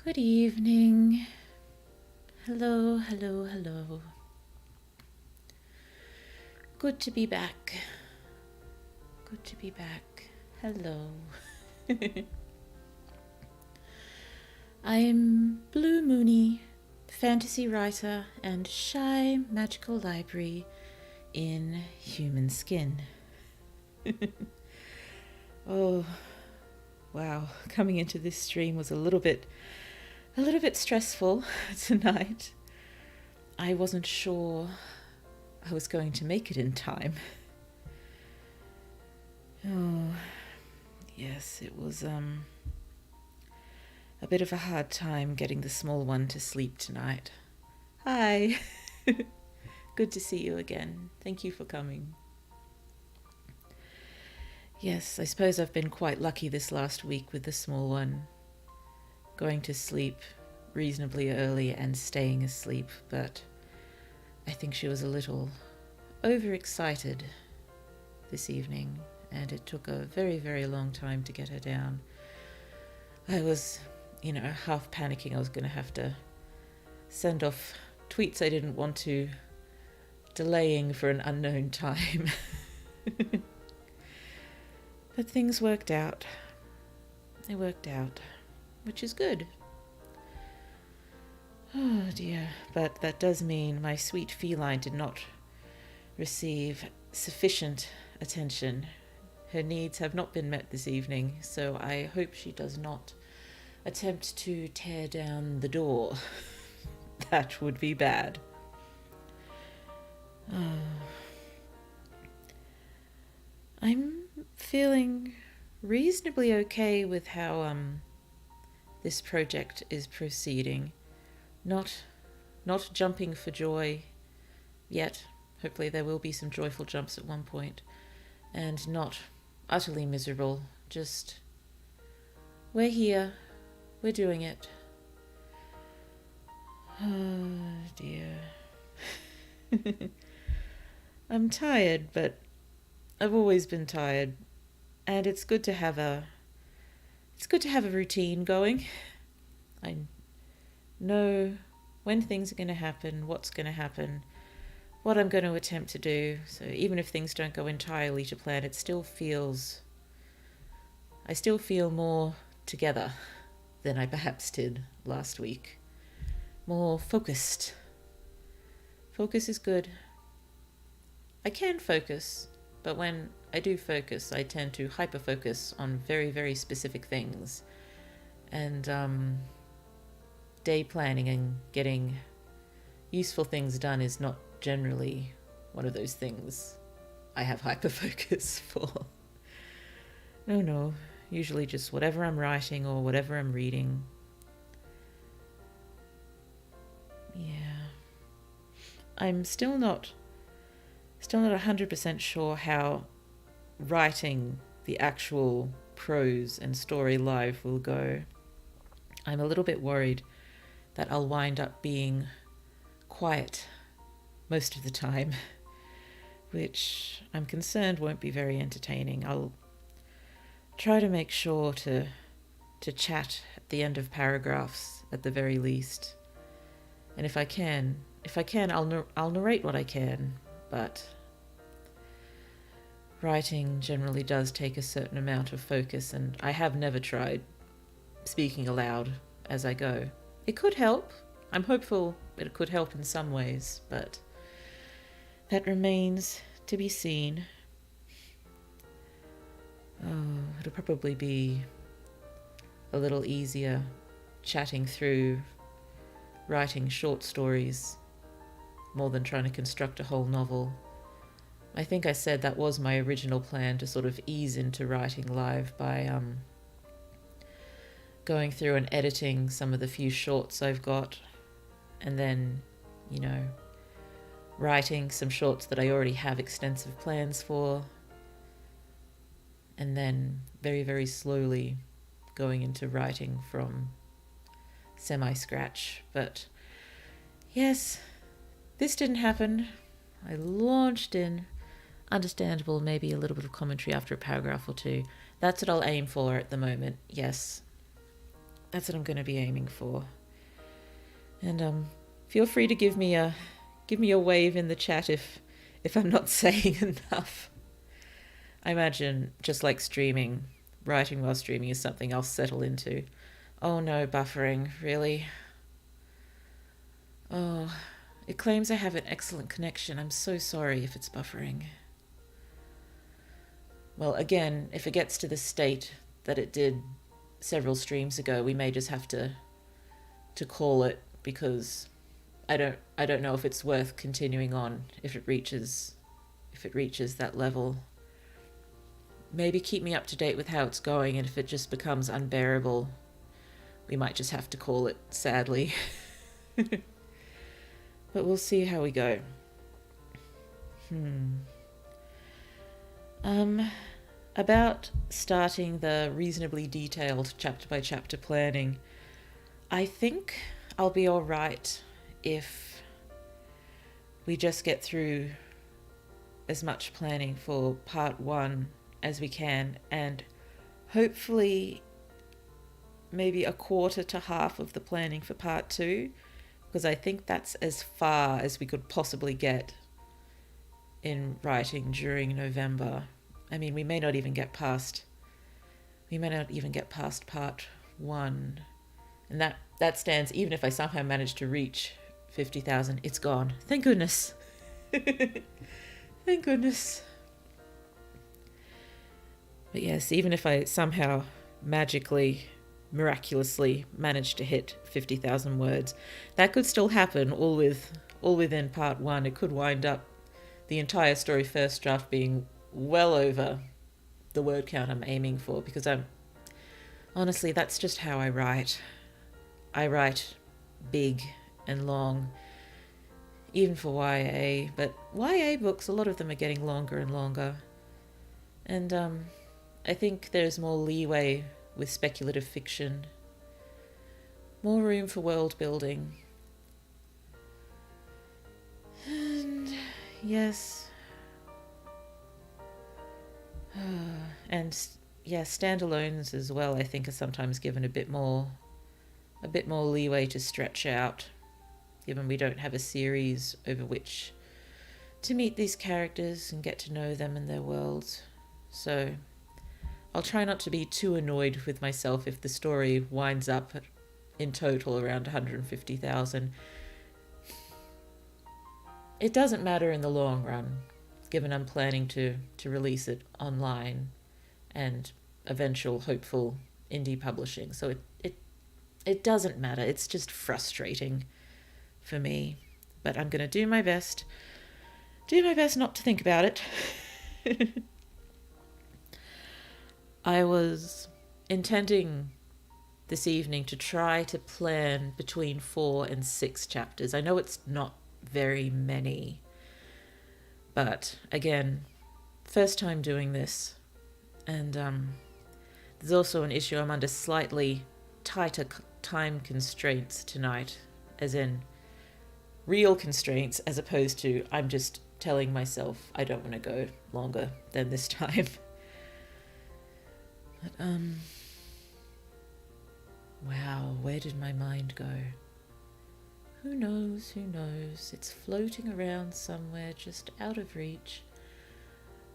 Good evening. Hello, hello, hello. Good to be back. Good to be back. Hello. I'm Blue Moony, fantasy writer and shy magical library in human skin. Oh, wow. Coming into this stream was a little bit stressful tonight. I wasn't sure I was going to make it in time. Oh, yes, it was a bit of a hard time getting the small one to sleep tonight. Hi. Good to see you again. Thank you for coming. Yes, I suppose I've been quite lucky this last week with the small one. Going to sleep reasonably early and staying asleep, but I think she was a little overexcited this evening, and it took a very, very long time to get her down. I was, half panicking I was going to have to send off tweets I didn't want to, delaying for an unknown time. But things worked out. They worked out, which is good. Oh dear, but that does mean my sweet feline did not receive sufficient attention. Her needs have not been met this evening, so I hope she does not attempt to tear down the door. That would be bad. I'm feeling reasonably okay with how this project is proceeding. Not jumping for joy yet. Hopefully there will be some joyful jumps at one point. And not utterly miserable. Just, we're here. We're doing it. Oh dear. I'm tired, but I've always been tired. And it's good to have a routine going. I know when things are going to happen, what's going to happen, what I'm going to attempt to do. So even if things don't go entirely to plan, I still feel more together than I perhaps did last week. More focused. Focus is good. I can focus, but when I do focus, I tend to hyper-focus on very, very specific things. And day planning and getting useful things done is not generally one of those things I have hyper-focus for. No, usually just whatever I'm writing or whatever I'm reading. Yeah. I'm still not 100% sure how writing the actual prose and story live will go. I'm a little bit worried that I'll wind up being quiet most of the time, which I'm concerned won't be very entertaining. I'll try to make sure to chat at the end of paragraphs at the very least. And if I can, I'll narrate what I can, but writing generally does take a certain amount of focus, and I have never tried speaking aloud as I go. It could help. I'm hopeful it could help in some ways, but that remains to be seen. Oh, it'll probably be a little easier chatting through writing short stories more than trying to construct a whole novel. I think I said that was my original plan, to sort of ease into writing live by going through and editing some of the few shorts I've got, and then, writing some shorts that I already have extensive plans for, and then very, very slowly going into writing from semi-scratch. But yes, this didn't happen. I launched in. Understandable, maybe a little bit of commentary after a paragraph or two. That's what I'll aim for at the moment, yes. That's what I'm going to be aiming for. And feel free to give me a wave in the chat if I'm not saying enough. I imagine, just like streaming, writing while streaming is something I'll settle into. Oh no, buffering, really? Oh, it claims I have an excellent connection. I'm so sorry if it's buffering. Well, again, if it gets to the state that it did several streams ago, we may just have to call it, because I don't know if it's worth continuing on if it reaches that level. Maybe keep me up to date with how it's going, and if it just becomes unbearable, we might just have to call it, sadly. But we'll see how we go. About starting the reasonably detailed chapter-by-chapter planning, I think I'll be all right if we just get through as much planning for part 1 as we can, and hopefully maybe a quarter to half of the planning for part 2, because I think that's as far as we could possibly get in writing during November. I mean, we may not even get past part 1, and that stands even if I somehow manage to reach 50,000. It's gone. Thank goodness. Thank goodness. But yes, even if I somehow magically, miraculously manage to hit 50,000 words, that could still happen all within part 1. It could wind up the entire story first draft being well over the word count I'm aiming for, because honestly, that's just how I write. I write big and long, even for YA, but YA books, a lot of them are getting longer and longer. And I think there's more leeway with speculative fiction, more room for world building. And yes, and yeah, standalones as well, I think, are sometimes given a bit more leeway to stretch out, given we don't have a series over which to meet these characters and get to know them and their worlds. So I'll try not to be too annoyed with myself if the story winds up in total around 150,000. It doesn't matter in the long run, given I'm planning to release it online and eventual hopeful indie publishing. So it doesn't matter. It's just frustrating for me. But I'm going to do my best not to think about it. I was intending this evening to try to plan between 4 and 6 chapters. I know it's not very many, but again, first time doing this, and there's also an issue. I'm under slightly tighter time constraints tonight, as in real constraints, as opposed to I'm just telling myself I don't want to go longer than this time. But wow, where did my mind go? Who knows? It's floating around somewhere just out of reach,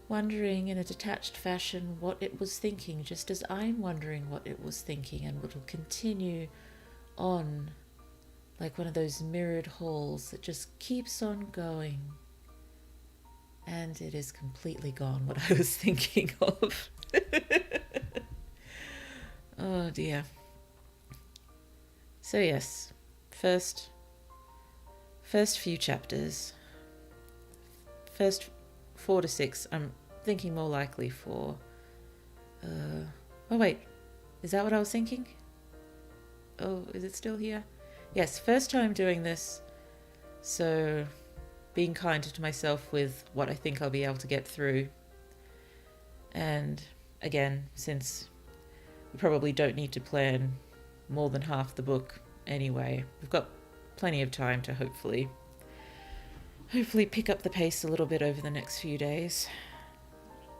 wondering in a detached fashion what it was thinking, just as I'm wondering what it was thinking, and it'll continue on like one of those mirrored halls that just keeps on going. And it is completely gone what I was thinking of. Oh dear. So yes, first few chapters, first 4 to 6, I'm thinking more likely for, oh wait, is that what I was thinking? Oh, is it still here? Yes, first time doing this, so being kinder to myself with what I think I'll be able to get through. And again, since we probably don't need to plan more than half the book anyway, we've got plenty of time to hopefully pick up the pace a little bit over the next few days.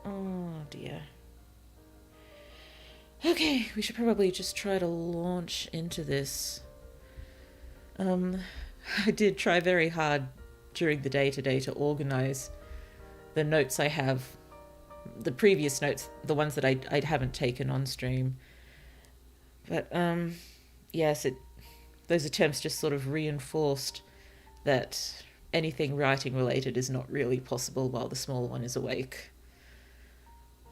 Oh dear. Okay, we should probably just try to launch into this. I did try very hard during the day today to organize the notes I have, the previous notes, the ones that I haven't taken on stream. But yes, those attempts just sort of reinforced that anything writing related is not really possible while the small one is awake.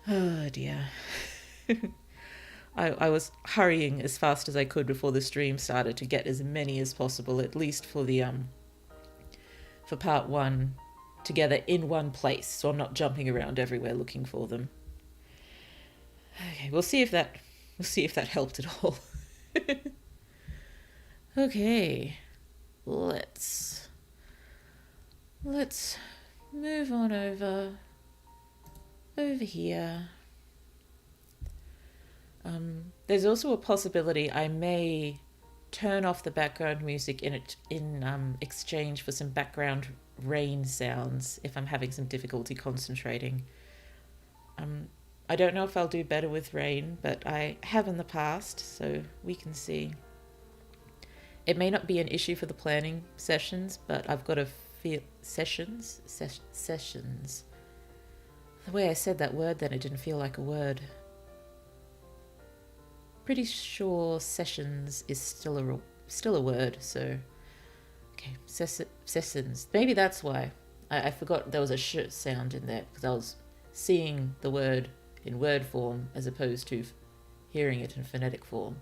Oh dear. I was hurrying as fast as I could before the stream started to get as many as possible, at least for the for part one, together in one place, so I'm not jumping around everywhere looking for them. Okay, we'll see if that helped at all. Okay, let's move on over here. There's also a possibility I may turn off the background music in exchange for some background rain sounds if I'm having some difficulty concentrating. I don't know if I'll do better with rain, but I have in the past, so we can see. It may not be an issue for the planning sessions, but I've got to feel sessions. The way I said that word then, it didn't feel like a word. Pretty sure sessions is still a word, so okay, sessions. Maybe that's why I forgot there was a sh sound in there, because I was seeing the word in word form as opposed to hearing it in phonetic form,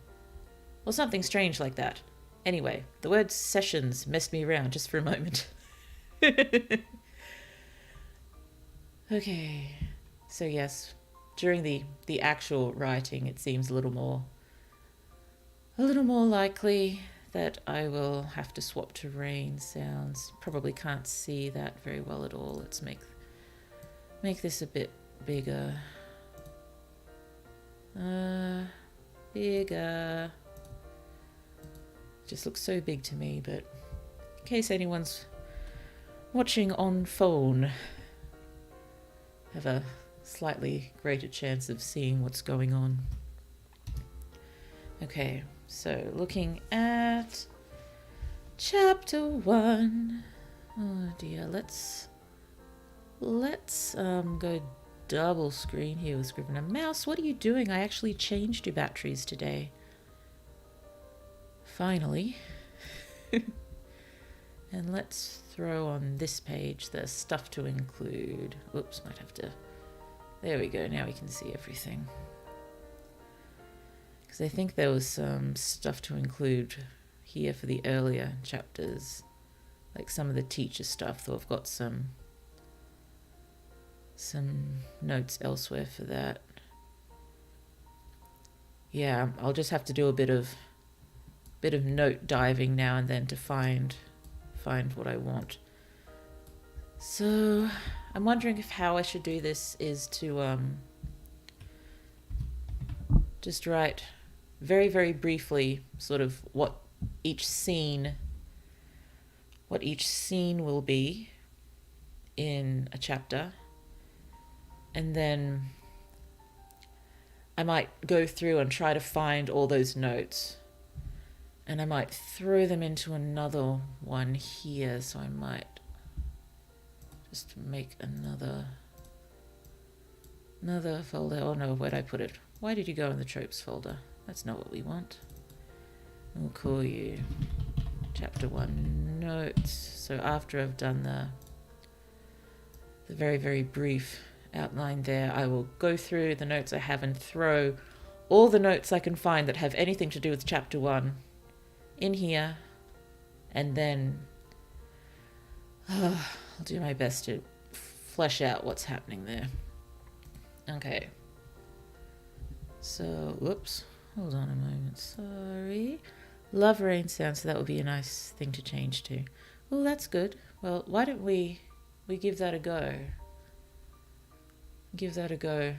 or something strange like that. Anyway, the word sessions messed me around just for a moment. Okay, so yes, during the actual writing, it seems a little more likely that I will have to swap to rain sounds. Probably can't see that very well at all. Let's make this a bit bigger. Bigger. Just looks so big to me, but in case anyone's watching on phone, have a slightly greater chance of seeing what's going on. Okay, so looking at chapter 1. Oh dear, let's go double screen here with Scrivener. Mouse, what are you doing? I actually changed your batteries today. Finally. And let's throw on this page the stuff to include. Whoops, might have to... There we go, now we can see everything. Because I think there was some stuff to include here for the earlier chapters. Like some of the teacher stuff, though I've got some notes elsewhere for that. Yeah, I'll just have to do a bit of note diving now and then to find what I want. So I'm wondering if how I should do this is to just write very, very briefly sort of what each scene will be in a chapter, and then I might go through and try to find all those notes, and I might throw them into another one here. So I might just make another folder. Oh no, where'd I put it? Why did you go in the tropes folder? That's not what we want. We'll call you chapter 1 notes. So after I've done the very, very brief outline there, I will go through the notes I have and throw all the notes I can find that have anything to do with chapter 1 in here, and then I'll do my best to flesh out what's happening there. Okay. So, whoops. Hold on a moment. Sorry. Love rain sounds, so that would be a nice thing to change to. Well, that's good. Well, why don't we give that a go? Give that a go.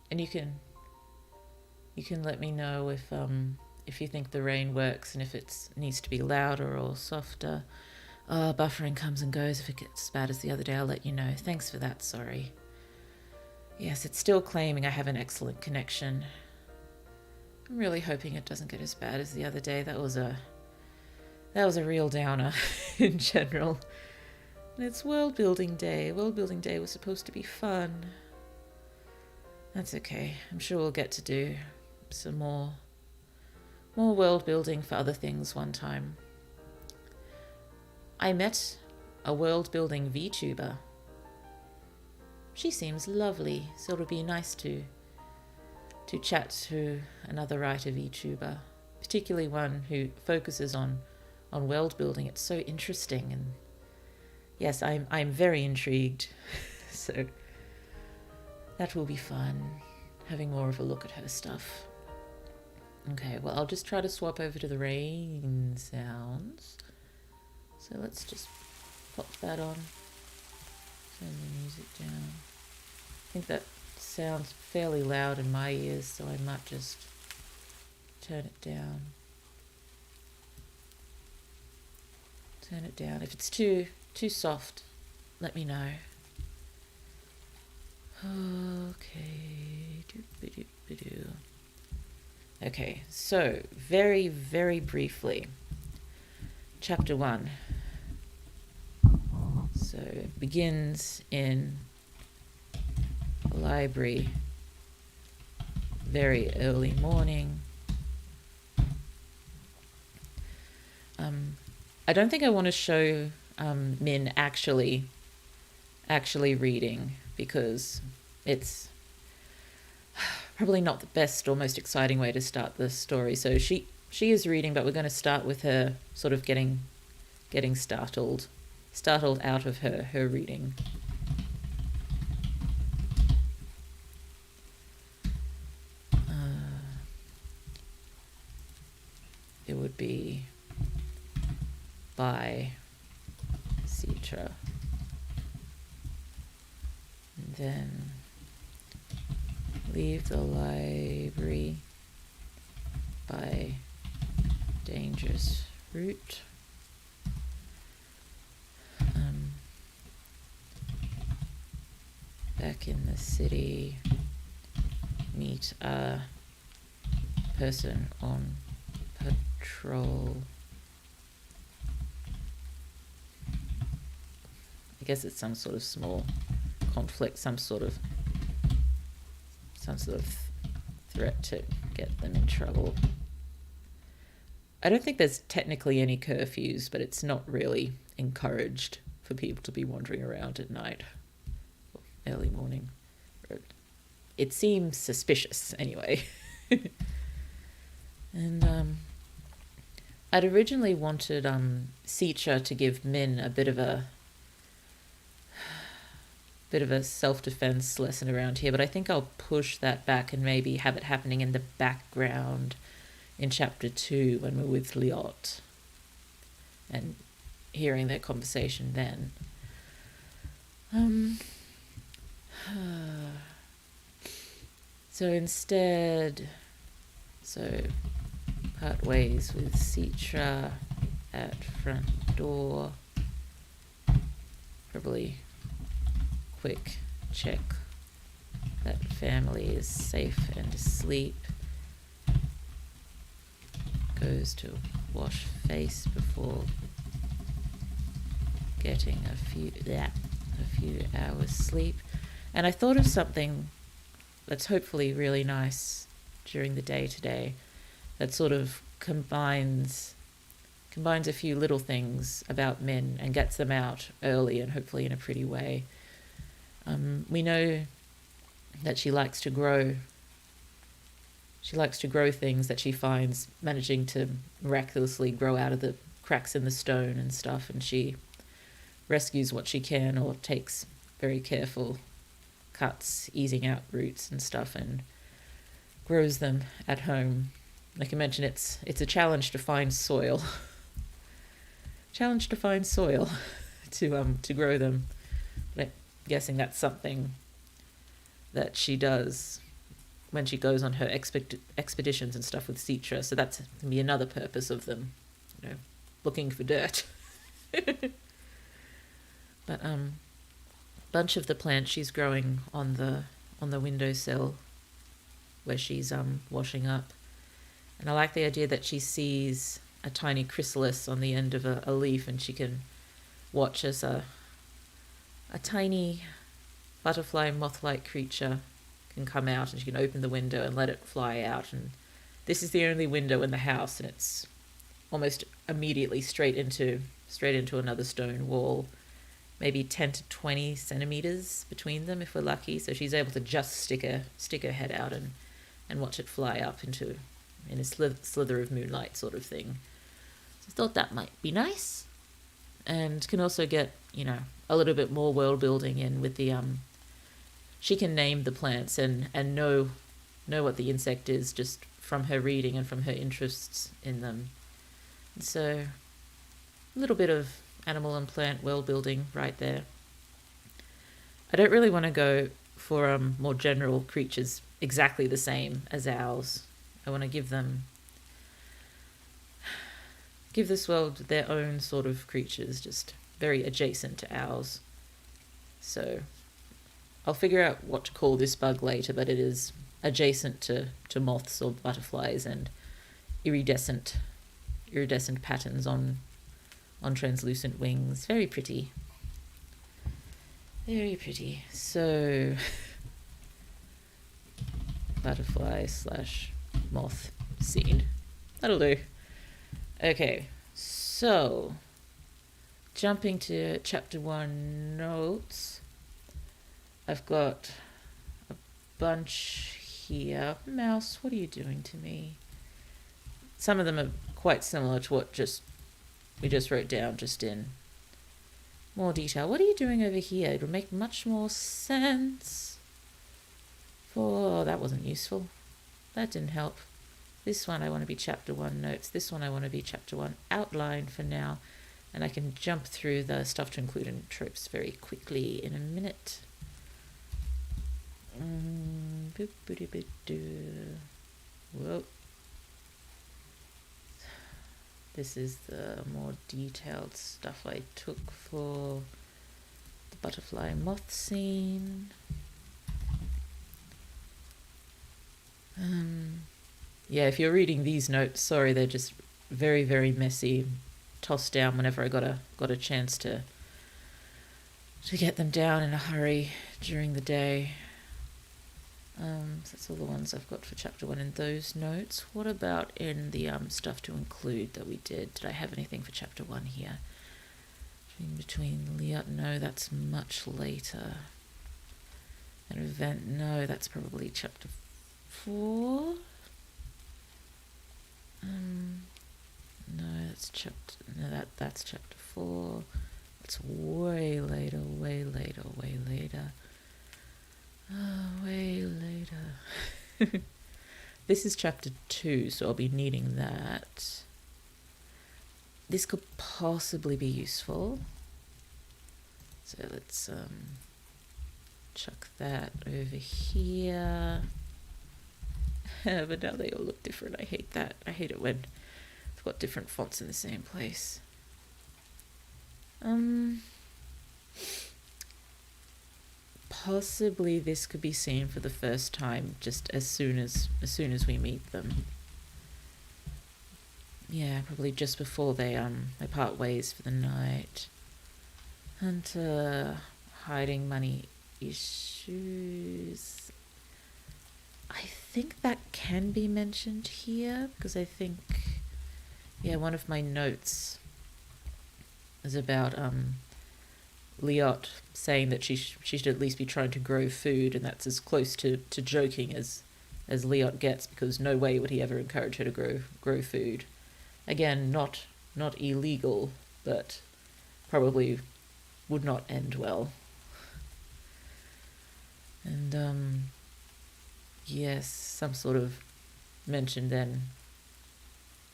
And you can let me know if you think the rain works and if it needs to be louder or softer. Buffering comes and goes. If it gets as bad as the other day, I'll let you know. Thanks for that, sorry. Yes, it's still claiming I have an excellent connection. I'm really hoping it doesn't get as bad as the other day. That was a real downer in general. And it's world building day. World building day was supposed to be fun. That's okay. I'm sure we'll get to do some more world building for other things one time. I met a world building VTuber. She seems lovely, so it'll be nice to chat to another writer VTuber, particularly one who focuses on world building. It's so interesting, and yes, I'm very intrigued. So that will be fun, having more of a look at her stuff. Okay, well, I'll just try to swap over to the rain sounds. So let's just pop that on. Turn the music down. I think that sounds fairly loud in my ears, so I might just turn it down. Turn it down. If it's too soft, let me know. Okay. Okay, so very, very briefly, chapter 1. So it begins in a library, very early morning. I don't think I want to show Min actually reading, because it's probably not the best or most exciting way to start the story. So she is reading, but we're going to start with her sort of getting startled out of her reading. It would be by Citra. And then leave the library by dangerous route. Back in the city, meet a person on patrol. I guess it's some sort of small conflict, some sort of threat to get them in trouble. I don't think there's technically any curfews, but it's not really encouraged for people to be wandering around at night or early morning. It seems suspicious anyway. And I'd originally wanted Citra to give Min a bit of a self-defense lesson around here, but I think I'll push that back and maybe have it happening in the background in chapter 2 when we're with Liot and hearing their conversation then. So instead, part ways with Citra at front door. Probably quick check that family is safe and asleep. Goes to wash face before getting a few hours sleep. And I thought of something that's hopefully really nice during the day today, that sort of combines a few little things about Min and gets them out early and hopefully in a pretty way. We know that she likes to grow things that she finds managing to miraculously grow out of the cracks in the stone and stuff, and she rescues what she can or takes very careful cuts, easing out roots and stuff, and grows them at home. Like I mentioned, it's a challenge to find soil. To grow them. But I'm guessing that's something that she does when she goes on her expeditions and stuff with Citra. So that's going to be another purpose of them, looking for dirt. But bunch of the plants she's growing on the windowsill where she's washing up And I like the idea that she sees a tiny chrysalis on the end of a leaf, and she can watch as a tiny butterfly moth-like creature can come out, and she can open the window and let it fly out. And this is the only window in the house, and it's almost immediately straight into another stone wall, maybe 10 to 20 centimeters between them if we're lucky. So she's able to just stick her head out and watch it fly up in a slither of moonlight sort of thing. So I thought that might be nice, and can also get a little bit more world building in with the she can name the plants and know what the insect is just from her reading and from her interests in them. And so a little bit of animal and plant world building right there. I don't really want to go for more general creatures exactly the same as owls. I want to give this world their own sort of creatures, just very adjacent to owls. So I'll figure out what to call this bug later, but it is adjacent to moths or butterflies and iridescent patterns on translucent wings. Very pretty. Very pretty. So butterfly / moth scene. That'll do. Okay, so jumping to chapter 1 notes. I've got a bunch here. Mouse, what are you doing to me? Some of them are quite similar to what we just wrote down, just in more detail. What are you doing over here? It'll make much more sense. That wasn't useful. That didn't help. This one I want to be chapter 1 notes. This one I want to be chapter 1 outline for now. And I can jump through the stuff to include in tropes very quickly in a minute. Whoa. This is the more detailed stuff I took for the butterfly moth scene. Yeah, if you're reading these notes, sorry, they're just very, very messy, tossed down whenever I got a chance to get them down in a hurry during the day. So that's all the ones I've got for chapter 1 in those notes. What about in the stuff to include that we did? Did I have anything for chapter 1 here? In between Liat, no, that's much later. An event, no, that's probably chapter 4. That's chapter 4. It's way later. Way later. This is chapter 2, so I'll be needing that. This could possibly be useful. So let's chuck that over here. But now they all look different. I hate that. I hate it when I've got different fonts in the same place. Possibly this could be seen for the first time just as soon as we meet them. Yeah, probably just before they part ways for the night. Hunter hiding money issues. I think that can be mentioned here because I think, one of my notes is about Liot saying that she should at least be trying to grow food, and that's as close to joking as Liot gets, because no way would he ever encourage her to grow food. Again, not illegal, but probably would not end well. And yes, some sort of mention then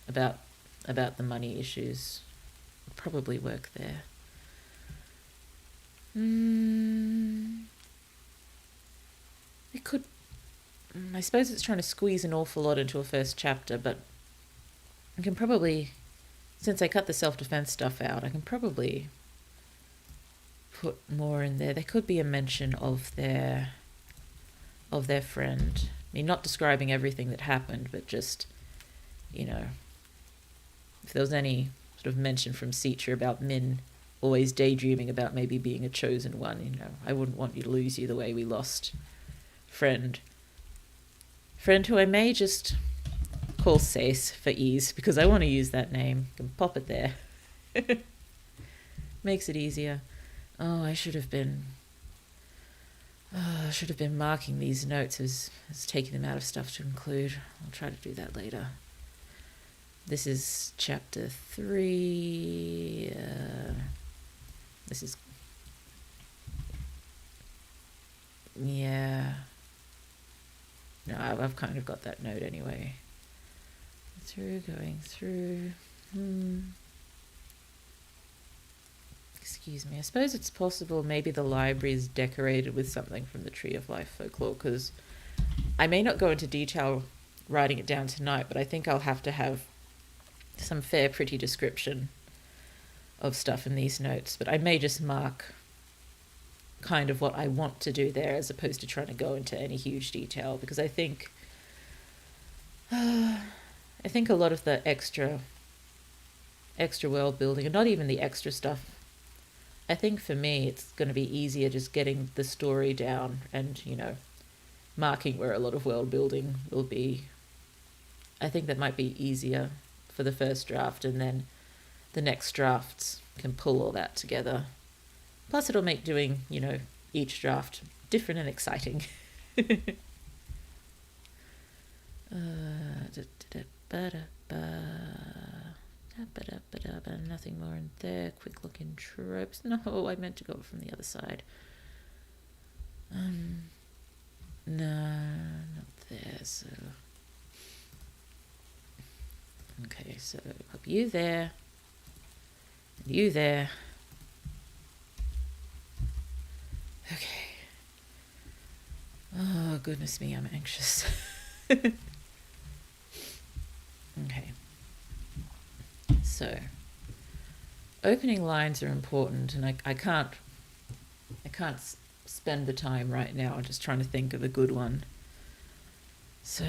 about the money issues would probably work there. It could. I suppose it's trying to squeeze an awful lot into a first chapter, but I can probably, since I cut the self-defense stuff out, I can probably put more in there. There could be a mention of their friend. I mean, not describing everything that happened, but just if there was any sort of mention from Seacher about Min always daydreaming about maybe being a chosen one, I wouldn't want you to lose you the way we lost friend who I may just call Sace for ease, because I want to use that name. I can pop it there. Makes it easier. Oh, I should have been marking these notes as taking them out of stuff to include. I'll try to do that later. This is chapter 3. This is... Yeah. No, I've kind of got that note anyway. Going through. Excuse me. I suppose it's possible maybe the library is decorated with something from the Tree of Life folklore, because I may not go into detail writing it down tonight, but I think I'll have to have some fair pretty description of stuff in these notes. But I may just mark kind of what I want to do there, as opposed to trying to go into any huge detail, because I think a lot of the extra world building, and not even the extra stuff, I think for me it's going to be easier just getting the story down and, marking where a lot of world building will be. I think that might be easier for the first draft, and then the next drafts can pull all that together. Plus it'll make doing, each draft different and exciting. Nothing more in there. Quick look in tropes. No, I meant to go from the other side. No, not there. So, okay. So pop you there, and you there. Okay. Oh goodness me, I'm anxious. Okay. So, opening lines are important, and I can't spend the time right now just trying to think of a good one. So,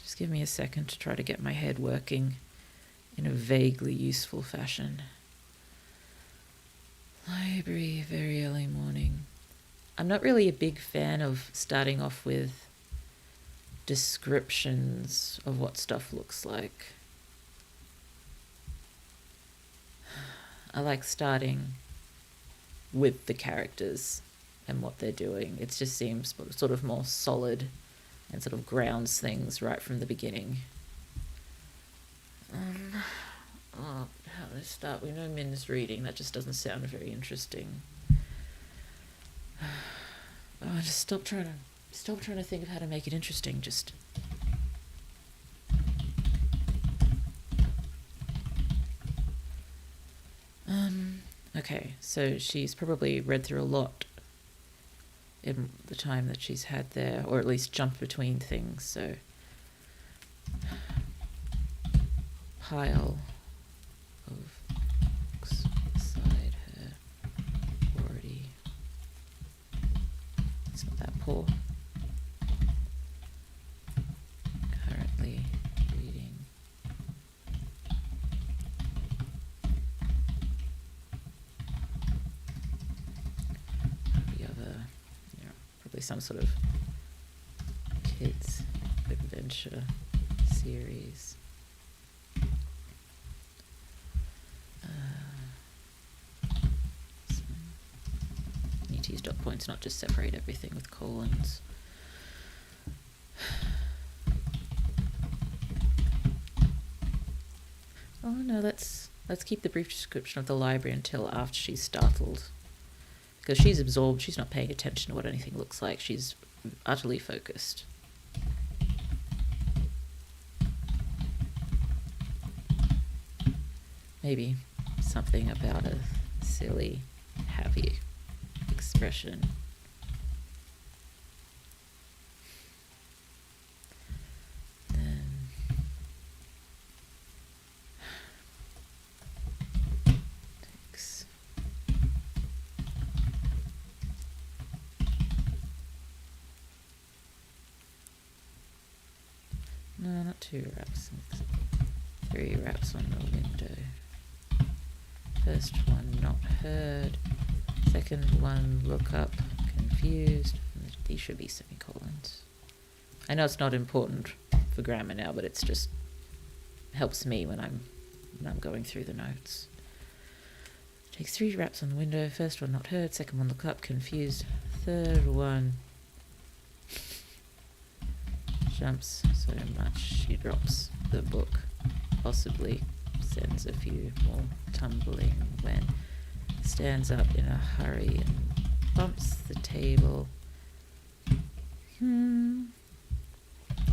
just give me a second to try to get my head working in a vaguely useful fashion. Library, very early morning. I'm not really a big fan of starting off with descriptions of what stuff looks like. I like starting with the characters and what they're doing. It just seems sort of more solid and sort of grounds things right from the beginning. How do I start? We know Min's reading. That just doesn't sound very interesting. Just stop trying to think of how to make it interesting. Just okay, so she's probably read through a lot in the time that she's had there, or at least jumped between things. So pile of books beside her. Already, it's not that poor. Currently reading. The other, probably some sort of kids adventure series. Need to use dot points, not just separate everything with colons. Oh no, let's keep the brief description of the library until after she's startled. Because she's absorbed, she's not paying attention to what anything looks like. She's utterly focused. Maybe something about a silly, happy expression. Then takes no, not 2 raps, 3 raps on the window. First one not heard, second one look up, confused. These should be semicolons. I know it's not important for grammar now, but it's just helps me when I'm going through the notes. Takes 3 raps on the window, first one not heard, second one look up, confused, third one jumps so much she drops the book, possibly sends a few more tumbling when stands up in a hurry and bumps the table.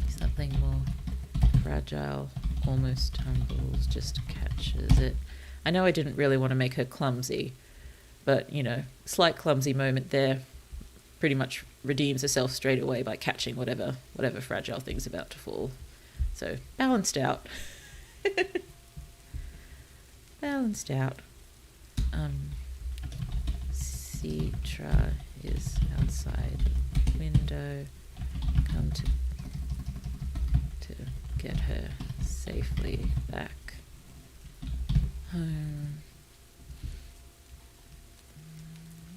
Something more fragile, almost tumbles, just catches it. I know I didn't really want to make her clumsy, but, you know, slight clumsy moment there pretty much redeems herself straight away by catching whatever fragile thing's about to fall. So, balanced out. Balanced out. Citra is outside the window. Come to get her safely back home.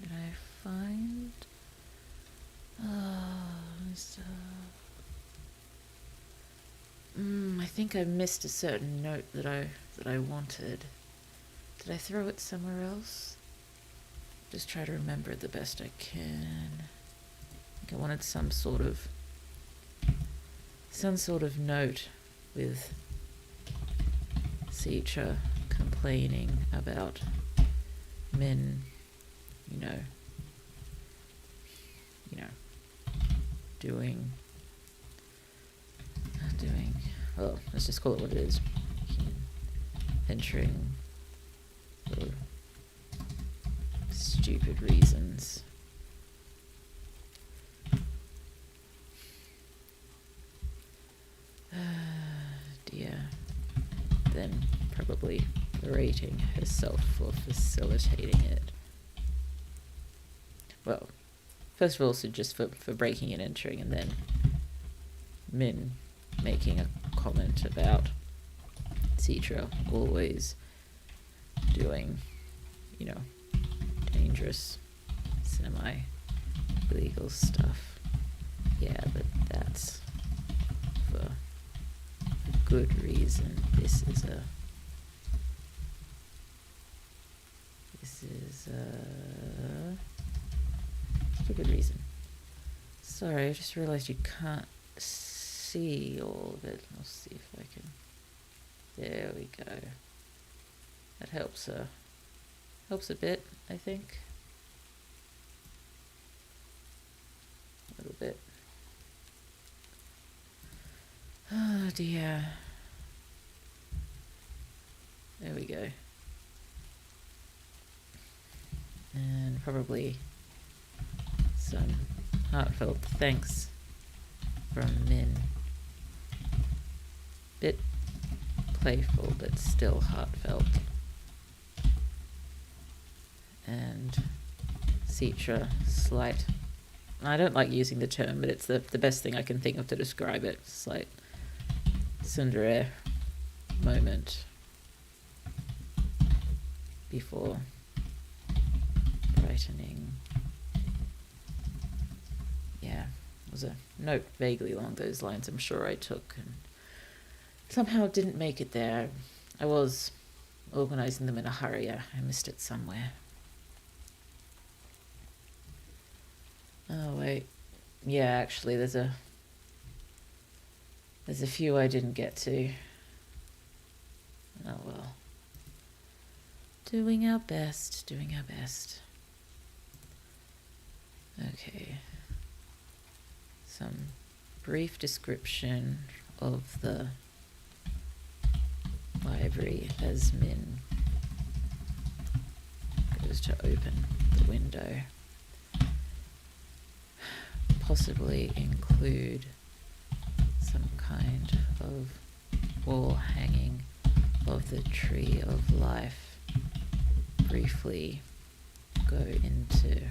Did I find? I think I missed a certain note that I wanted. Did I throw it somewhere else? Just try to remember it the best I can. I think I wanted some sort of note with Citra complaining about men, you know, doing, well, let's just call it what it is, entering for stupid reasons. Dear. Then probably berating herself for facilitating it. Well, first of all, so just for breaking and entering, and then Min making a comment about Citra always doing, dangerous, semi-legal stuff. Yeah, but that's for a good reason. This is for good reason. Sorry, I just realized you can't see all of it. I'll see if I can. There we go. That helps a bit, I think. A little bit. Oh dear. There we go. And probably some heartfelt thanks from Min. Bit playful, but still heartfelt. And Citra, slight. I don't like using the term, but it's the best thing I can think of to describe it. Slight tsundere moment before brightening. Yeah, it was a note vaguely along those lines I'm sure I took, and somehow didn't make it there. I was organising them in a hurry. I missed it somewhere. Oh wait, yeah, actually there's a few I didn't get to. Oh well. Doing our best. Okay. Some brief description of the library as Min goes to open the window. Possibly include some kind of wall hanging of the Tree of Life. Briefly go into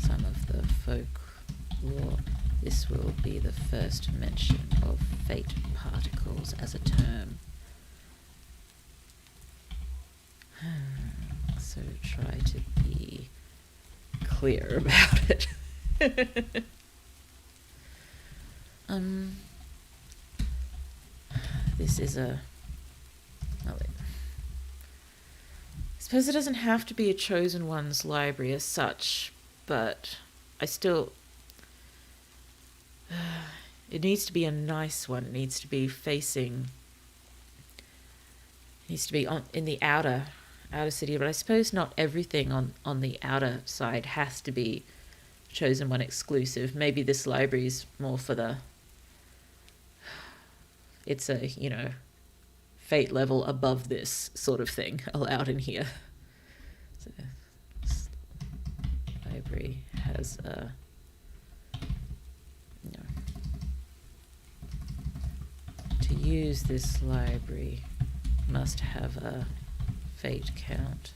some of the folklore This will be the first mention of fate particles as a term. So try to be clear about it. This is a... I suppose it doesn't have to be a chosen one's library as such, but I still... it needs to be a nice one. It needs to be facing... It needs to be in the outer city, but I suppose not everything on the outer side has to be chosen one exclusive. Maybe this library is more for the... It's a, fate level above this sort of thing allowed in here. So, this library has a... To use this library must have a fate count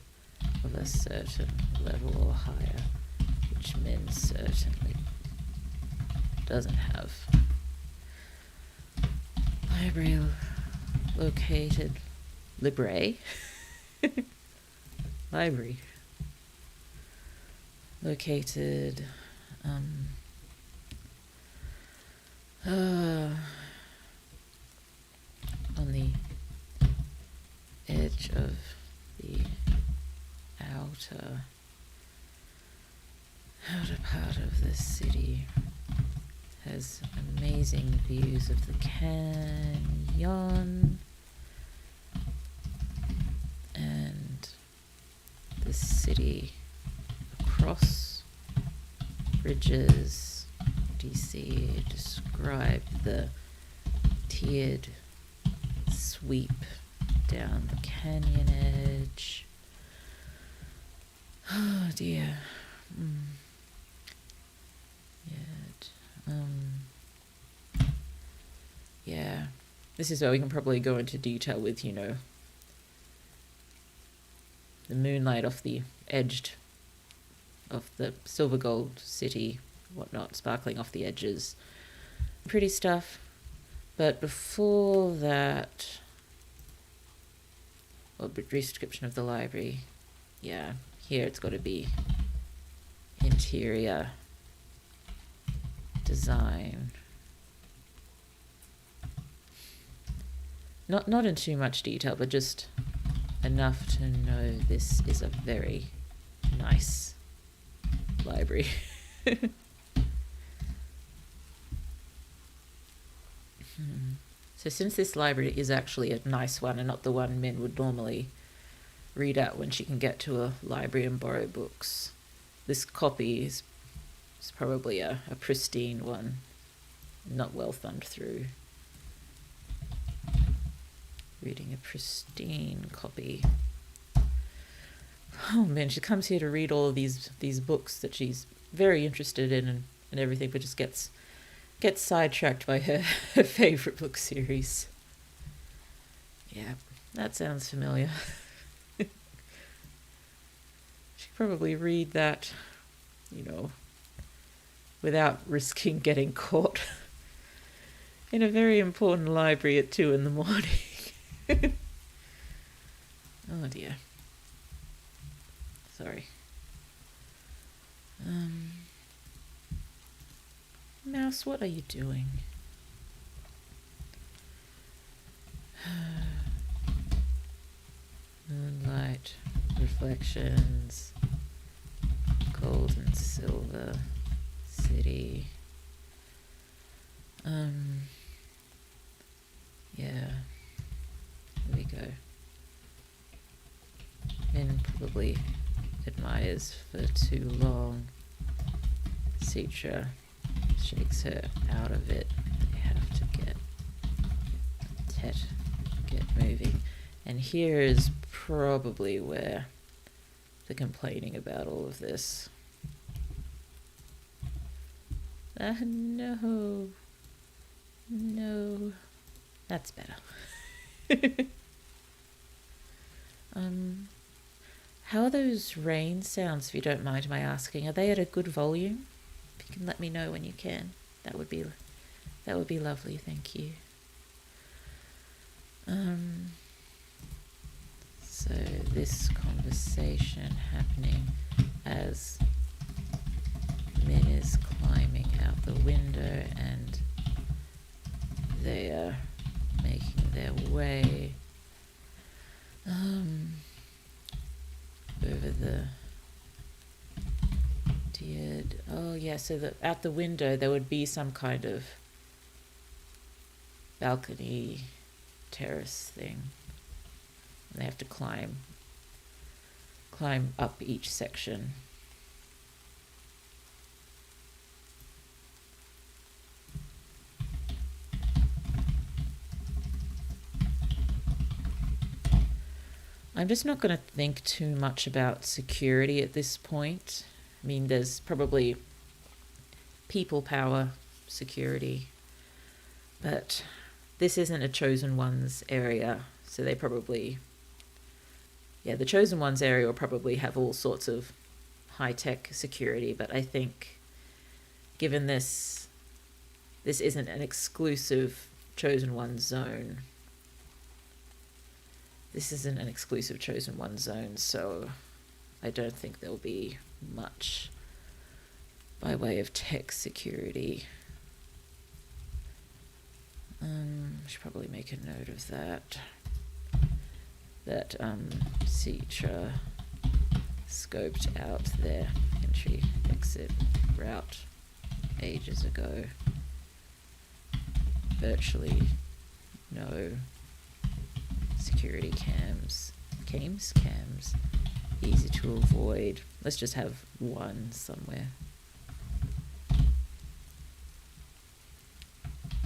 of a certain level or higher, which Min certainly doesn't have. Library located... Library? Library. Located... on the edge of the outer part of the city, has amazing views of the canyon and the city across bridges. DC describe the tiered sweep down the canyon edge. Oh dear. Yeah, this is where we can probably go into detail with, the moonlight off the edge of the silver gold city, whatnot, sparkling off the edges. Pretty stuff. But before that, a brief description of the library. Yeah, here it's got to be interior design. Not in too much detail, but just enough to know this is a very nice library. So since this library is actually a nice one and not the one Min would normally read out when she can get to a library and borrow books, this copy is probably a pristine one, not well thumbed through. Reading a pristine copy. Oh man, she comes here to read all of these books that she's very interested in and everything, but just gets sidetracked by her favorite book series. Yeah, that sounds familiar. She could probably read that, without risking getting caught in a very important library at 2 a.m. Oh dear. Sorry. Mouse, what are you doing? Moonlight, reflections, gold and silver city. Yeah. There we go. Min probably admires for too long. Citra shakes her out of it. They have to get moving. And here is probably where the complaining about all of this. No. That's better. How are those rain sounds, if you don't mind my asking? Are they at a good volume? If you can let me know when you can. That would be lovely, thank you. So this conversation happening as Min is climbing out the window and they are making their way over the tiered. Oh yeah, so out the window there would be some kind of balcony terrace thing. And they have to climb up each section. I'm just not going to think too much about security at this point. I mean, there's probably people power security, but this isn't a Chosen One's area, so they probably... Yeah, the Chosen One's area will probably have all sorts of high-tech security, but I think given this isn't an exclusive Chosen One zone, so I don't think there'll be much by way of tech security. I should probably make a note of that. That Citra scoped out their entry-exit route ages ago. Virtually no security cams. Easy to avoid. Let's just have one somewhere.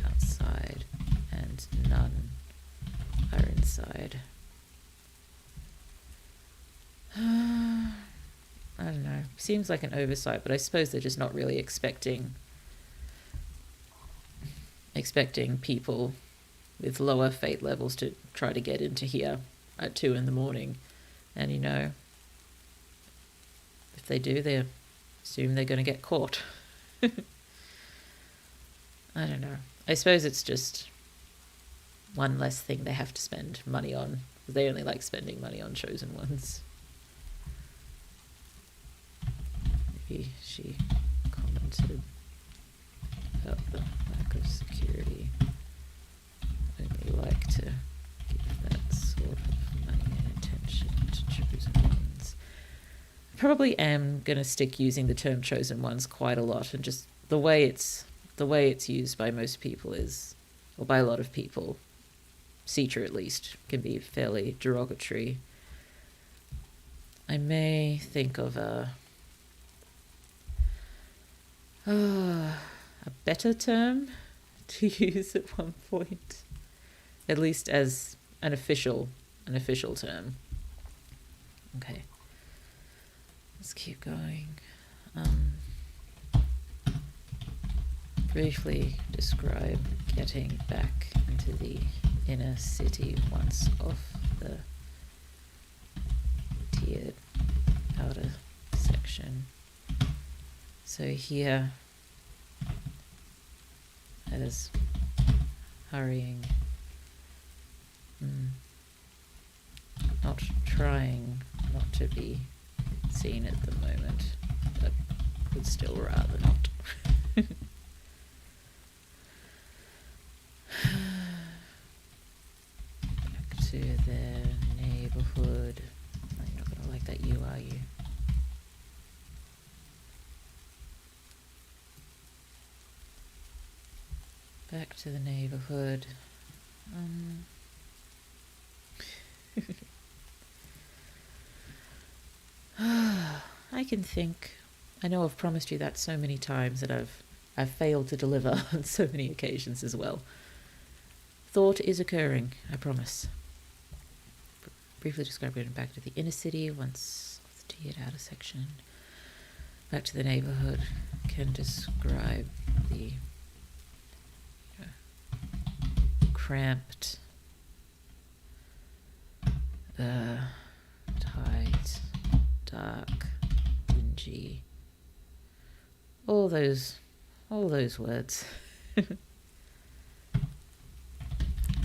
Outside, and none are inside. I don't know. Seems like an oversight, but I suppose they're just not really expecting people with lower fate levels to try to get into here at 2 a.m. And you know, if they do, they assume they're going to get caught. I don't know. I suppose it's just one less thing they have to spend money on. They only like spending money on Chosen Ones. Maybe she commented about the lack of security. I only like to give that sort of money and attention to Chosen Ones. I probably am going to stick using the term Chosen Ones quite a lot, and just the way it's used by most people is, or by a lot of people, Citra at least, can be fairly derogatory. I may think of a better term to use at one point, at least as an official term. Okay, let's keep going. Briefly describe getting back into the inner city once off the tiered outer section. So here, as hurrying, not trying not to be seen at the moment, but would still rather not. Back to their neighborhood. Oh, you're not gonna like that, you are you? Back to the neighborhood. I can think. I know I've promised you that so many times that I've failed to deliver on so many occasions as well. Thought is occurring, I promise. Briefly describe getting back to the inner city once off the tiered outer section. Back to the neighborhood. Can describe the cramped, tight, dark, dingy, all those All those words.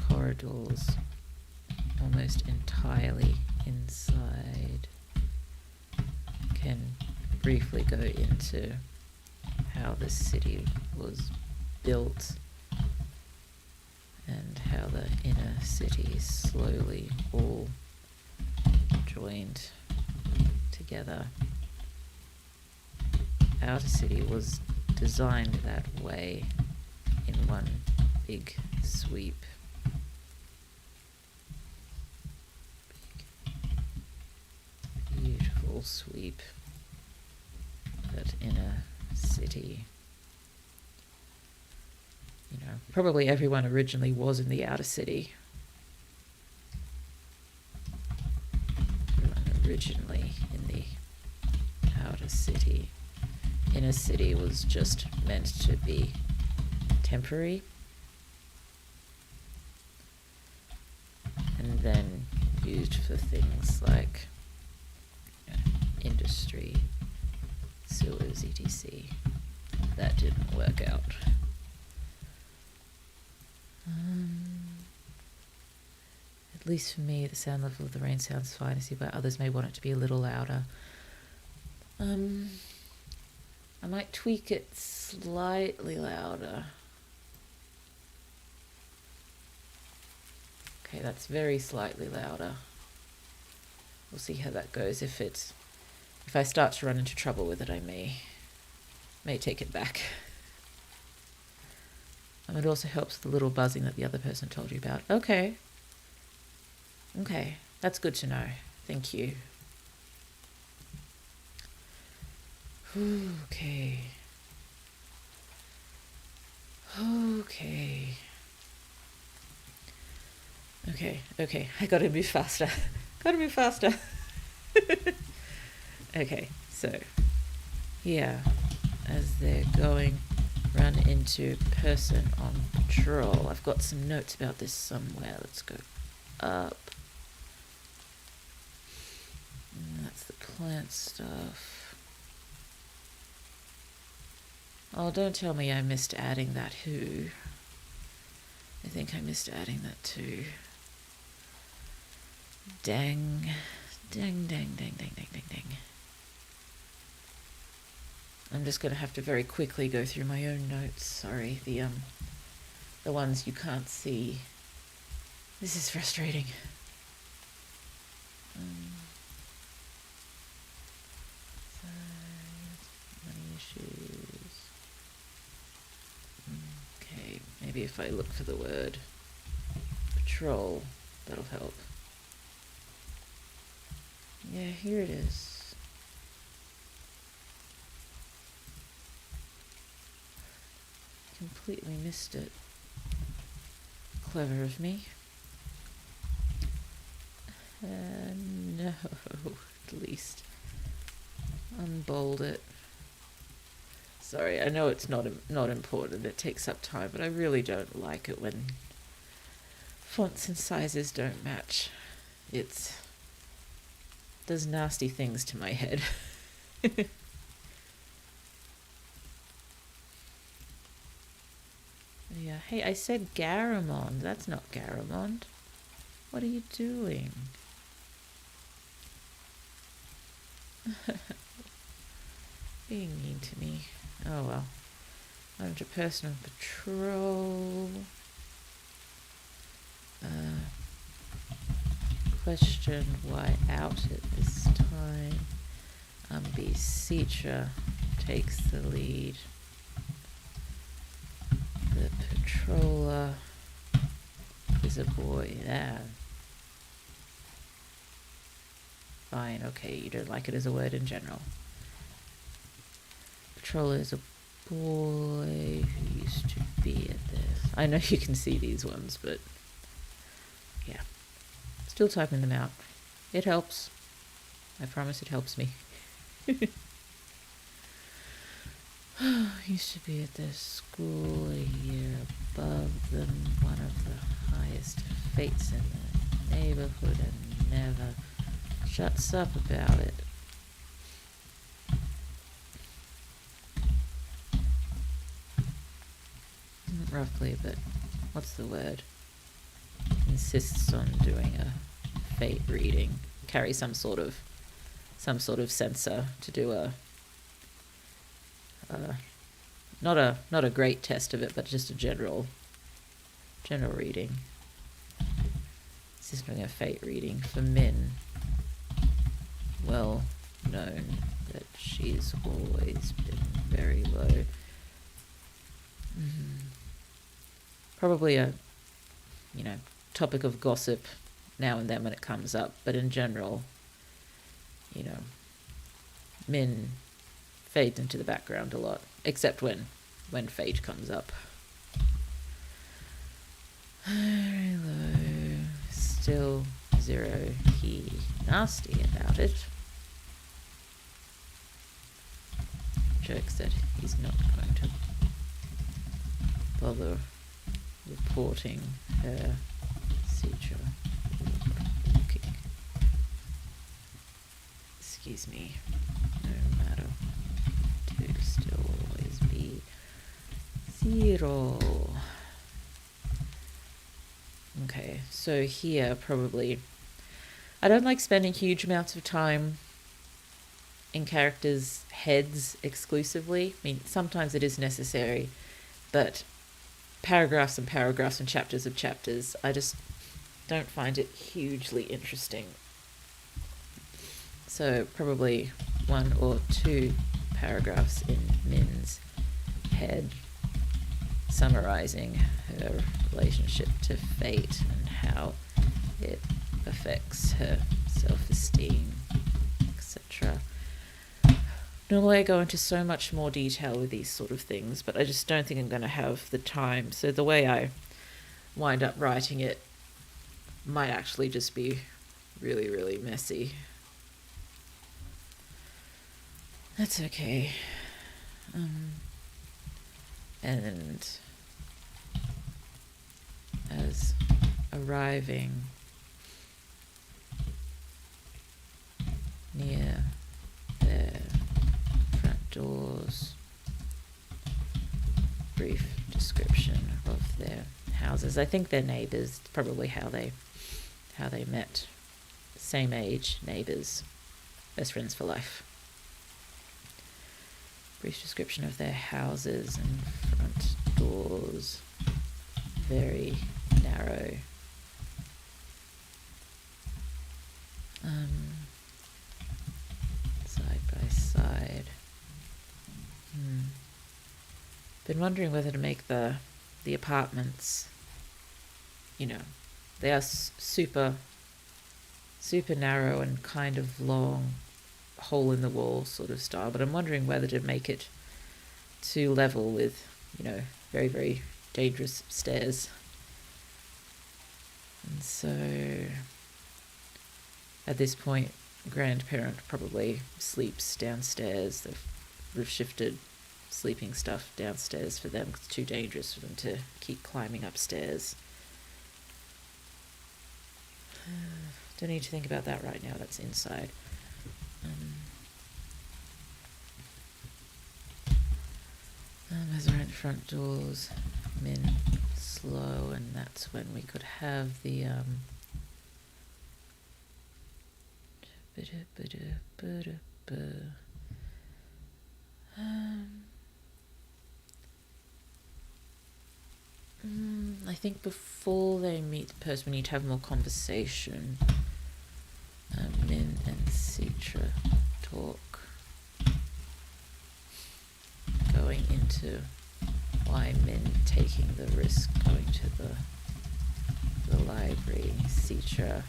Corridors almost entirely inside. Can briefly go into how the city was built and how the inner city slowly all joined together. Outer city was designed that way in one big sweep. Big, beautiful sweep. That inner city. You know, probably everyone originally was in the outer city. Everyone originally in the outer city. Inner city was just meant to be temporary. And then used for things like, you know, industry, sewers, etc. That didn't work out. At least for me, the sound level of the rain sounds fine. I see where others may want it to be a little louder. I might tweak it slightly louder. Okay, that's very slightly louder. We'll see how that goes. If I start to run into trouble with it, I may take it back. It also helps the little buzzing that the other person told you about. Okay, that's good to know. Thank you. Okay. I gotta move faster. Okay, so here, as they're going, run into person on patrol. I've got some notes about this somewhere. Let's go up. And that's the plant stuff. Oh, don't tell me I missed adding that who. I think I missed adding that too. Dang. I'm just going to have to very quickly go through my own notes. Sorry, the ones you can't see. This is frustrating. Money issues. Okay, maybe if I look for the word patrol, that'll help. Yeah, here it is. Completely missed it. Clever of me. No, at least unbold it. Sorry, I know it's not important. It takes up time, but I really don't like it when fonts and sizes don't match. It does nasty things to my head. Yeah, hey, I said Garamond. That's not Garamond. What are you doing? Being mean to me. Oh well. Under person on patrol. Question why out at this time. Citra takes the lead. The patroller is a boy. Yeah. Fine, okay, you don't like it as a word in general. Patroller is a boy who used to be at this. I know you can see these ones, but yeah. Still typing them out. It helps. I promise it helps me. Used to be at this school a year above them, one of the highest fates in the neighborhood, and never shuts up about it. roughly, but what's the word? Insists on doing a fate reading. Carry some sort of sensor to do a not a great test of it, but just a general reading. This is doing a fate reading for Min. Well known that she's always been very low. Probably a topic of gossip now and then when it comes up, but in general, Min fades into the background a lot, except when fate comes up. Very low, still 0. He nasty about it. Jokes that he's not going to bother reporting her seizure. Excuse me. No matter. To still always be 0. Okay, so here probably I don't like spending huge amounts of time in characters' heads exclusively. I mean, sometimes it is necessary, but paragraphs and paragraphs and chapters of chapters, I just don't find it hugely interesting. So probably 1 or 2 paragraphs in Min's head summarizing her relationship to fate and how it affects her self-esteem, etc. Normally I go into so much more detail with these sort of things, but I just don't think I'm going to have the time. So the way I wind up writing it might actually just be really, really messy. That's okay. And as arriving near their front doors, brief description of their houses. I think they're neighbours, probably how they met. Same age, neighbours, best friends for life. Brief description of their houses and front doors. Very narrow. Side by side. Been wondering whether to make the apartments, they are super narrow and kind of long, hole in the wall sort of style, but I'm wondering whether to make it to level with, very, very dangerous stairs. And so at this point, grandparent probably sleeps downstairs. We've shifted sleeping stuff downstairs for them. It's too dangerous for them to keep climbing upstairs. Don't need to think about that right now. That's inside. As we're at the front doors, Min slow, and that's when we could have the I think before they meet the person, we need to have more conversation. Min and Citra talk. Going into why Min taking the risk going to the library. Citra,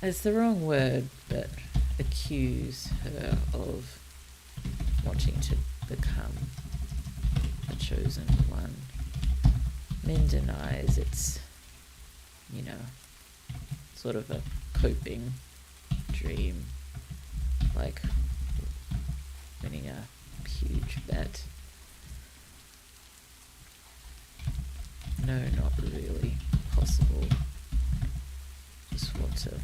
it's the wrong word, but accuse her of wanting to become a chosen one. Min denies it's, sort of a coping dream, like winning a huge bet. No, not really possible. Just want to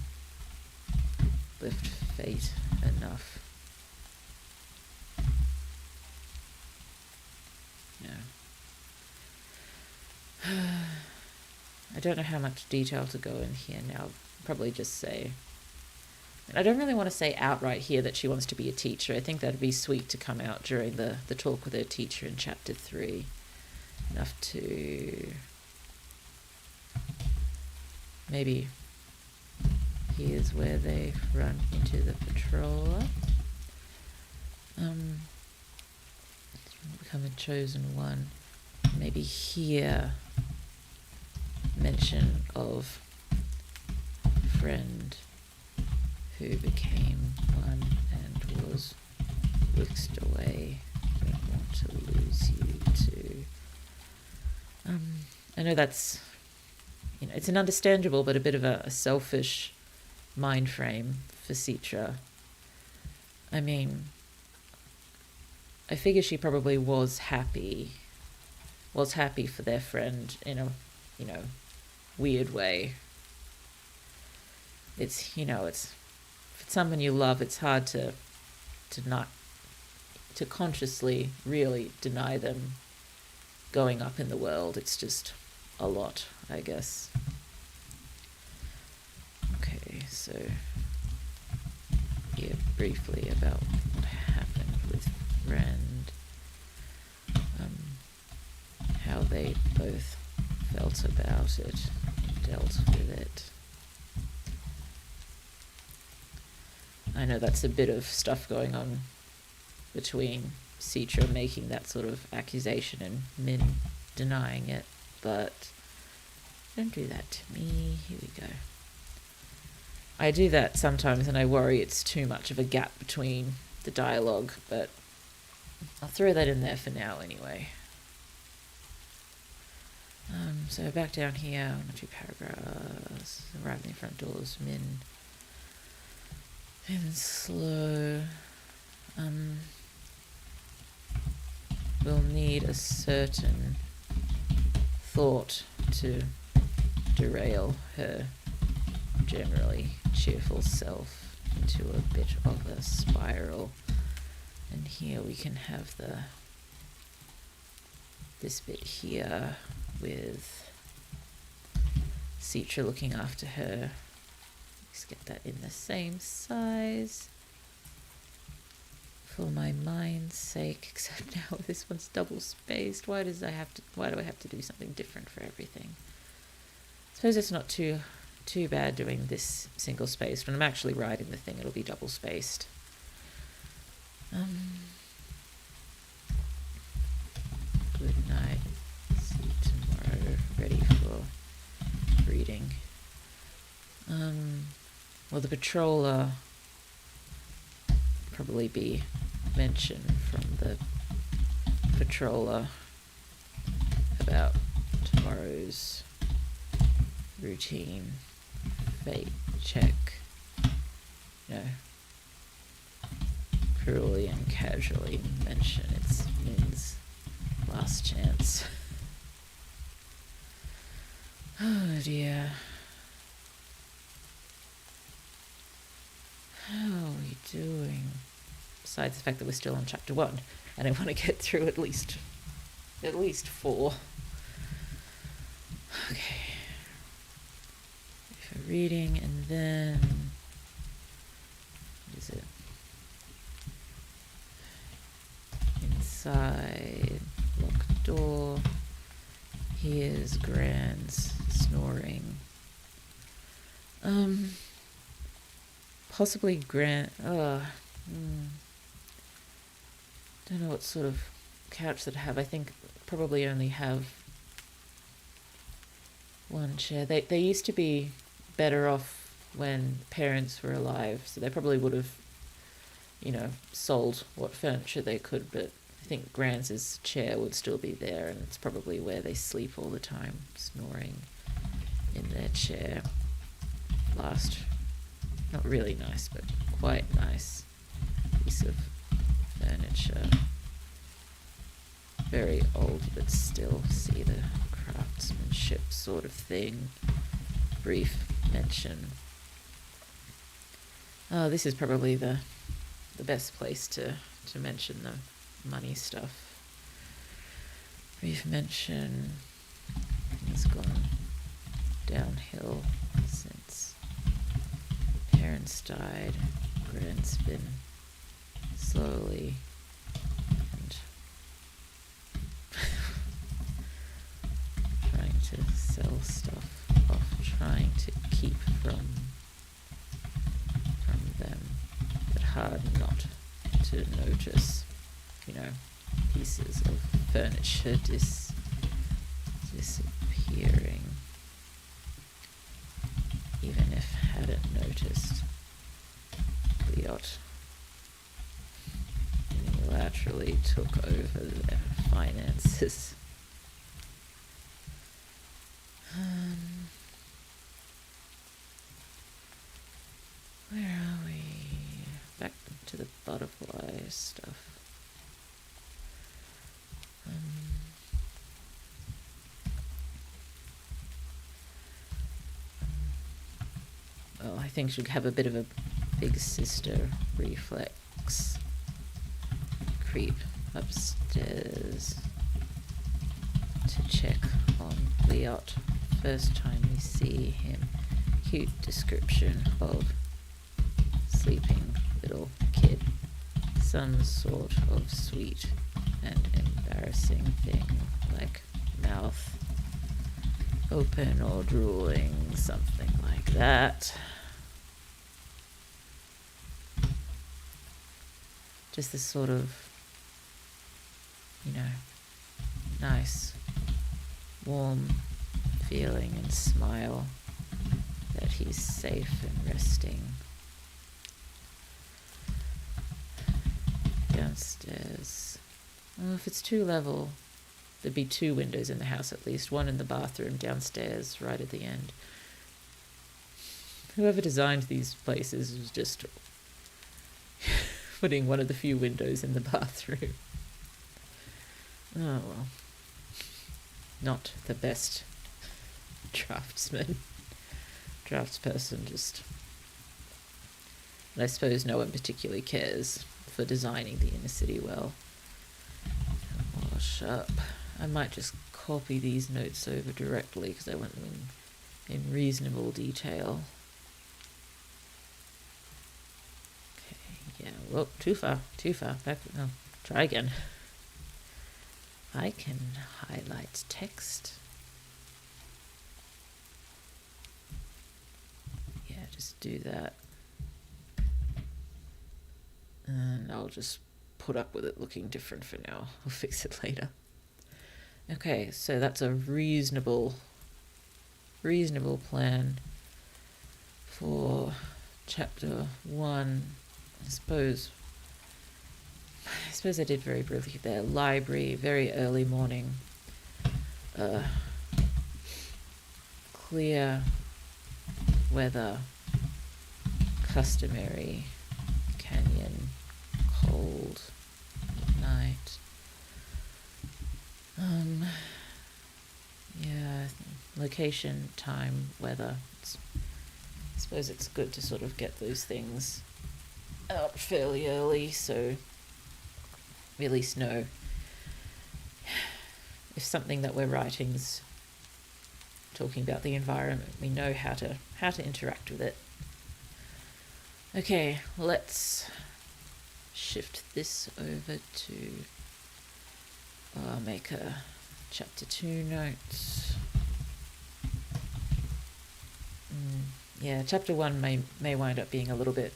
lift fate enough. No. I don't know how much detail to go in here now. I'll probably just say, I don't really want to say outright here that she wants to be a teacher. I think that'd be sweet to come out during the talk with her teacher in chapter 3. Enough to maybe here's where they run into the patroller. Become a chosen one. Maybe here mention of friend who became one and was whisked away. Don't want to lose you too. I know that's, it's an understandable but a bit of a selfish mind frame for Citra. I mean, I figure she probably was happy for their friend in a, weird way. It's, it's, for someone you love, it's hard to consciously really deny them going up in the world. It's just a lot, I guess. Okay, so here briefly about what happened with friend, how they both felt about it, dealt with it. I know that's a bit of stuff going on between Citra making that sort of accusation and Min denying it, but don't do that to me. Here we go. I do that sometimes and I worry it's too much of a gap between the dialogue, but I'll throw that in there for now anyway. So back down here, 2 paragraphs, arriving at the front doors, Min, and slow. We'll need a certain thought to derail her generally cheerful self into a bit of a spiral. And here we can have this bit here with Citra looking after her. Let's get that in the same size for my mind's sake, except now this one's double spaced. Why do I have to do something different for everything? I suppose it's not too bad doing this single spaced. When I'm actually writing the thing, it'll be double spaced. Good night. See you tomorrow. Ready for reading. Well, the patroller probably be mentioned from the patroller about tomorrow's routine fate check. Cruelly and casually mention it's Min's last chance. Oh dear. How are we doing? Besides the fact that we're still on chapter 1 and I want to get through at least 4. Okay. For reading, and then what is it? Inside, locked door. Here's Gran's snoring. Possibly Gran. Don't know what sort of couch that I have. I think probably only have one chair. They used to be better off when parents were alive, so they probably would have, sold what furniture they could, but I think Gran's chair would still be there, and it's probably where they sleep all the time, snoring in their chair. Not really nice, but quite nice piece of furniture. Very old, but still see the craftsmanship sort of thing. Brief mention. Oh, this is probably the best place to mention the money stuff. Brief mention. It's gone downhill since parents died. Grant's been slowly and trying to sell stuff off, trying to keep from them, but hard not to notice, pieces of furniture disappearing, even if hadn't noticed. Liot unilaterally took over their finances. Where are we? Back to the butterfly stuff. Well, I think she'll have a bit of a big sister reflex. Creep upstairs to check on Liot. First time we see him. Cute description of sleeping little kid. Some sort of sweet and embarrassing thing, like mouth open or drooling, something like that. Just this sort of, nice, warm feeling and smile that he's safe and resting. Downstairs. Well, if it's 2 level, there'd be 2 windows in the house at least. One in the bathroom downstairs, right at the end. Whoever designed these places was just putting one of the few windows in the bathroom. Oh well. Not the best draftsperson, just. And I suppose no one particularly cares for designing the inner city well. Wash up. I might just copy these notes over directly because I want them in reasonable detail. Okay, yeah, well, too far, back, no, try again. I can highlight text. Yeah, just do that. And I'll just put up with it looking different for now. I'll fix it later. Okay, so that's a reasonable plan for chapter 1. I suppose I did very briefly there. Library, very early morning. Clear weather, customary canyon, cold night. Yeah, location, time, weather. I suppose it's good to sort of get those things out fairly early, so we at least know if something that we're writing's talking about the environment, we know how to interact with it. Okay, let's shift this over to make a chapter 2 notes. Yeah, chapter 1 may wind up being a little bit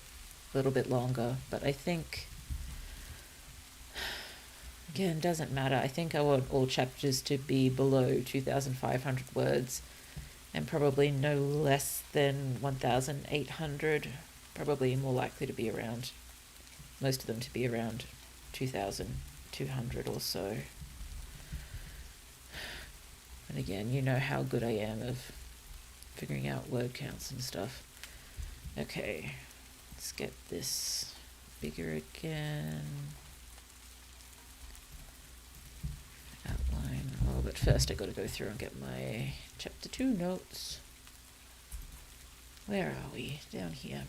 longer, but I think, again, doesn't matter. I think I want all chapters to be below 2,500 words and probably no less than 1,800, probably more likely to be around, most of them to be around 2,200 or so. And again, you know how good I am of figuring out word counts and stuff. Okay, let's get this bigger again. Outline. Oh, but first I got to go through and get my chapter 2 notes. Where are we? Down here.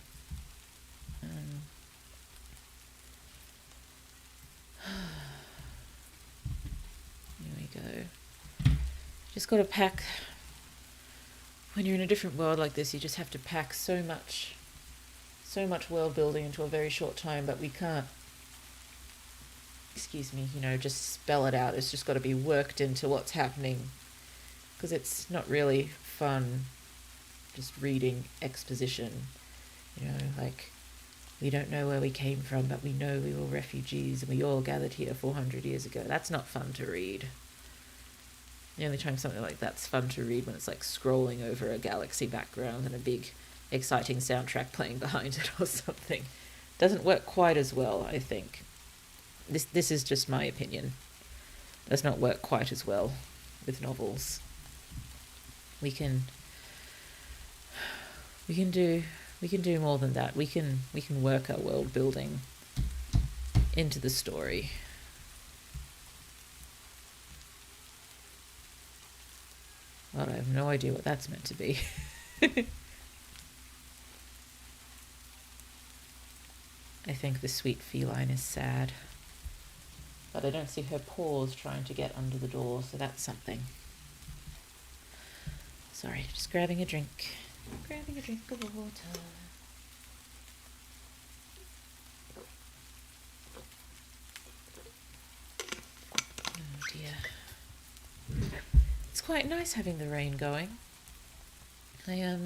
Here we go. Just got to pack when you're in a different world like this, you just have to pack so much world building into a very short time, but we can't, excuse me, just spell it out. It's just got to be worked into what's happening, because it's not really fun just reading exposition. Like, we don't know where we came from, but we know we were refugees and we all gathered here 400 years ago. That's not fun to read. The only time something like that's fun to read when it's like scrolling over a galaxy background and a big exciting soundtrack playing behind it or something. Doesn't work quite as well, I think. This is just my opinion. Does not work quite as well with novels. We can do more than that. We can work our world building into the story. Well, I have no idea what that's meant to be. I think the sweet feline is sad. But I don't see her paws trying to get under the door, so that's something. Sorry, just grabbing a drink. Grabbing a drink of water. Oh dear. It's quite nice having the rain going. I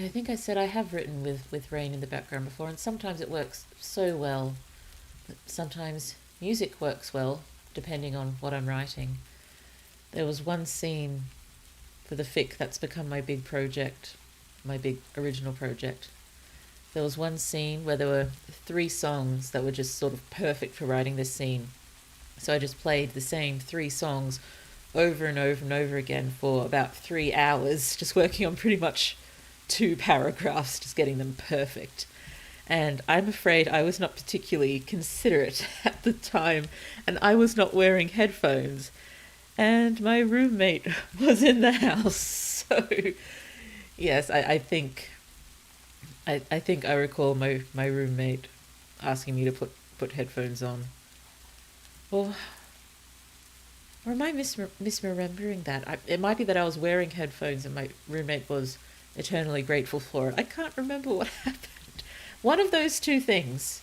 think I said I have written with rain in the background before, and sometimes it works so well. But sometimes music works well, depending on what I'm writing. There was one scene for the fic that's become my big project, my big original project. There was one scene where there were 3 songs that were just sort of perfect for writing this scene. So I just played the same 3 songs over and over and over again for about 3 hours, just working on pretty much 2 paragraphs, just getting them perfect. And I'm afraid I was not particularly considerate at the time, and I was not wearing headphones, and my roommate was in the house. So yes, I think I recall my roommate asking me to put headphones on. Or am I misremembering that? It might be that I was wearing headphones and my roommate was eternally grateful for it. I can't remember what happened. One of those 2 things.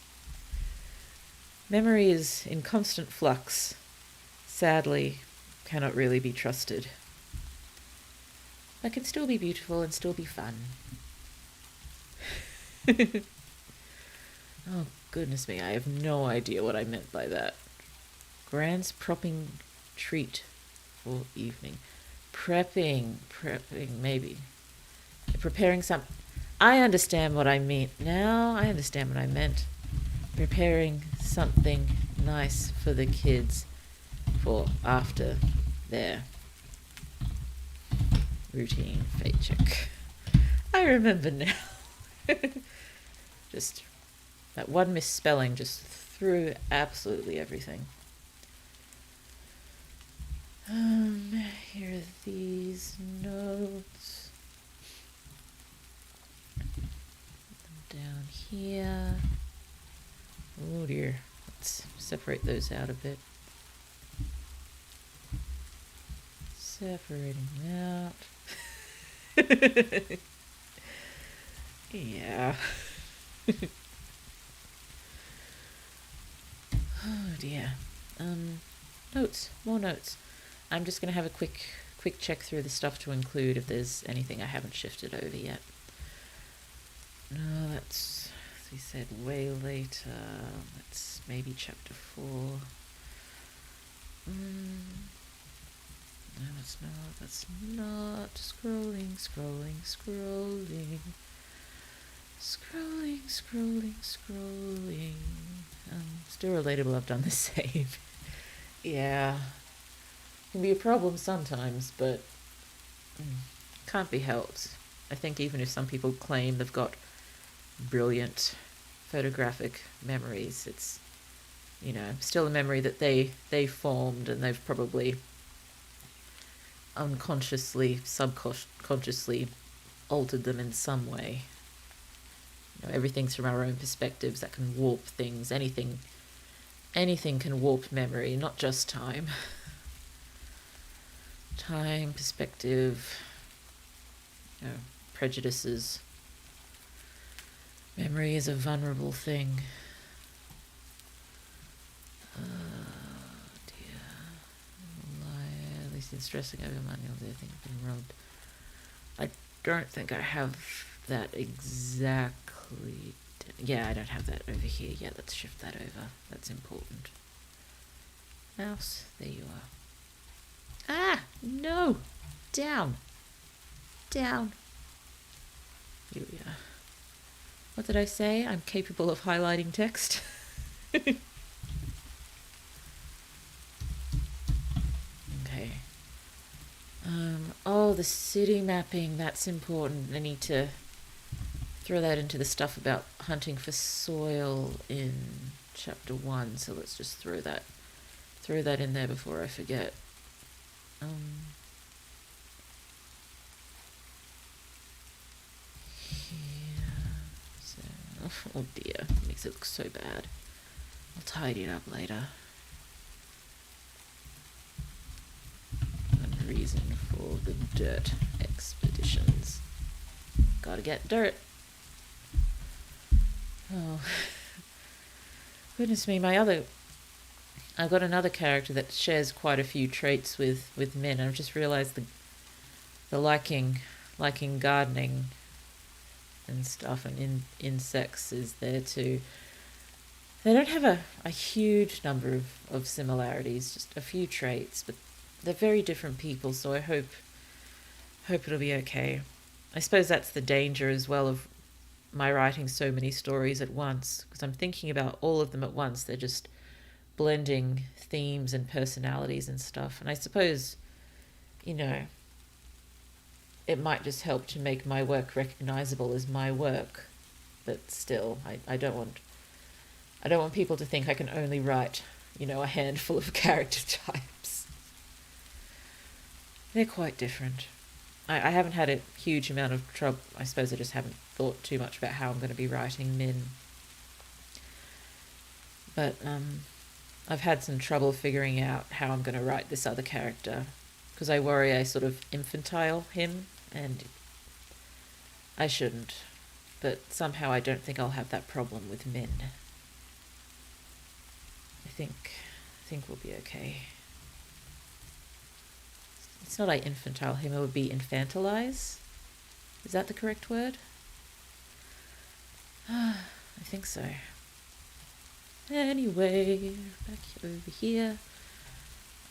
Memory is in constant flux. Sadly, cannot really be trusted. But can still be beautiful and still be fun. Oh, goodness me, I have no idea what I meant by that. Grand's propping treat for evening. Prepping, maybe. Preparing some... I understand what I mean. Now I understand what I meant. Preparing something nice for the kids for after their routine fate check. I remember now. Just that one misspelling just threw absolutely everything. Here are these notes. Down here. Oh dear. Let's separate those out a bit. Separating out. Yeah. Oh dear. Notes. More notes. I'm just going to have a quick check through the stuff to include if there's anything I haven't shifted over yet. No, that's, as we said, way later. That's maybe chapter 4. No, that's not. That's not. Scrolling. Still relatable, I've done the same. Yeah. Can be a problem sometimes, but can't be helped. I think even if some people claim they've got brilliant photographic memories, it's, still a memory that they formed, and they've probably unconsciously, subconsciously altered them in some way. Everything's from our own perspectives that can warp things. Anything can warp memory, not just time. Time, perspective, prejudices. Memory is a vulnerable thing. Dear. Liar. At least he's stressing over money or they think I've been robbed. I don't think I have that exactly. Yeah, I don't have that over here. Yeah, let's shift that over. That's important. Mouse, there you are. Ah, no! Down. Down. Here we are. What did I say? I'm capable of highlighting text. Okay. Oh, the city mapping. That's important. I need to throw that into the stuff about hunting for soil in chapter 1. So let's just throw that in there before I forget. Oh dear, it makes it look so bad. I'll tidy it up later. And reason for the dirt expeditions. Gotta get dirt. Oh, goodness me, I've got another character that shares quite a few traits with Min. I've just realised the liking gardening and stuff, and insects is there too. They don't have a huge number of similarities, just a few traits, but they're very different people, so I hope it'll be okay. I suppose that's the danger as well of my writing so many stories at once, because I'm thinking about all of them at once. They're just blending themes and personalities and stuff, and I suppose, it might just help to make my work recognizable as my work, but still, I don't want people to think I can only write, a handful of character types. They're quite different. I haven't had a huge amount of trouble. I suppose I just haven't thought too much about how I'm going to be writing Min. But I've had some trouble figuring out how I'm going to write this other character, because I worry I sort of infantile him, and I shouldn't. But somehow I don't think I'll have that problem with Min. I think we'll be okay. It's not I infantile him, it would be infantilize. Is that the correct word? I think so. Anyway, back over here.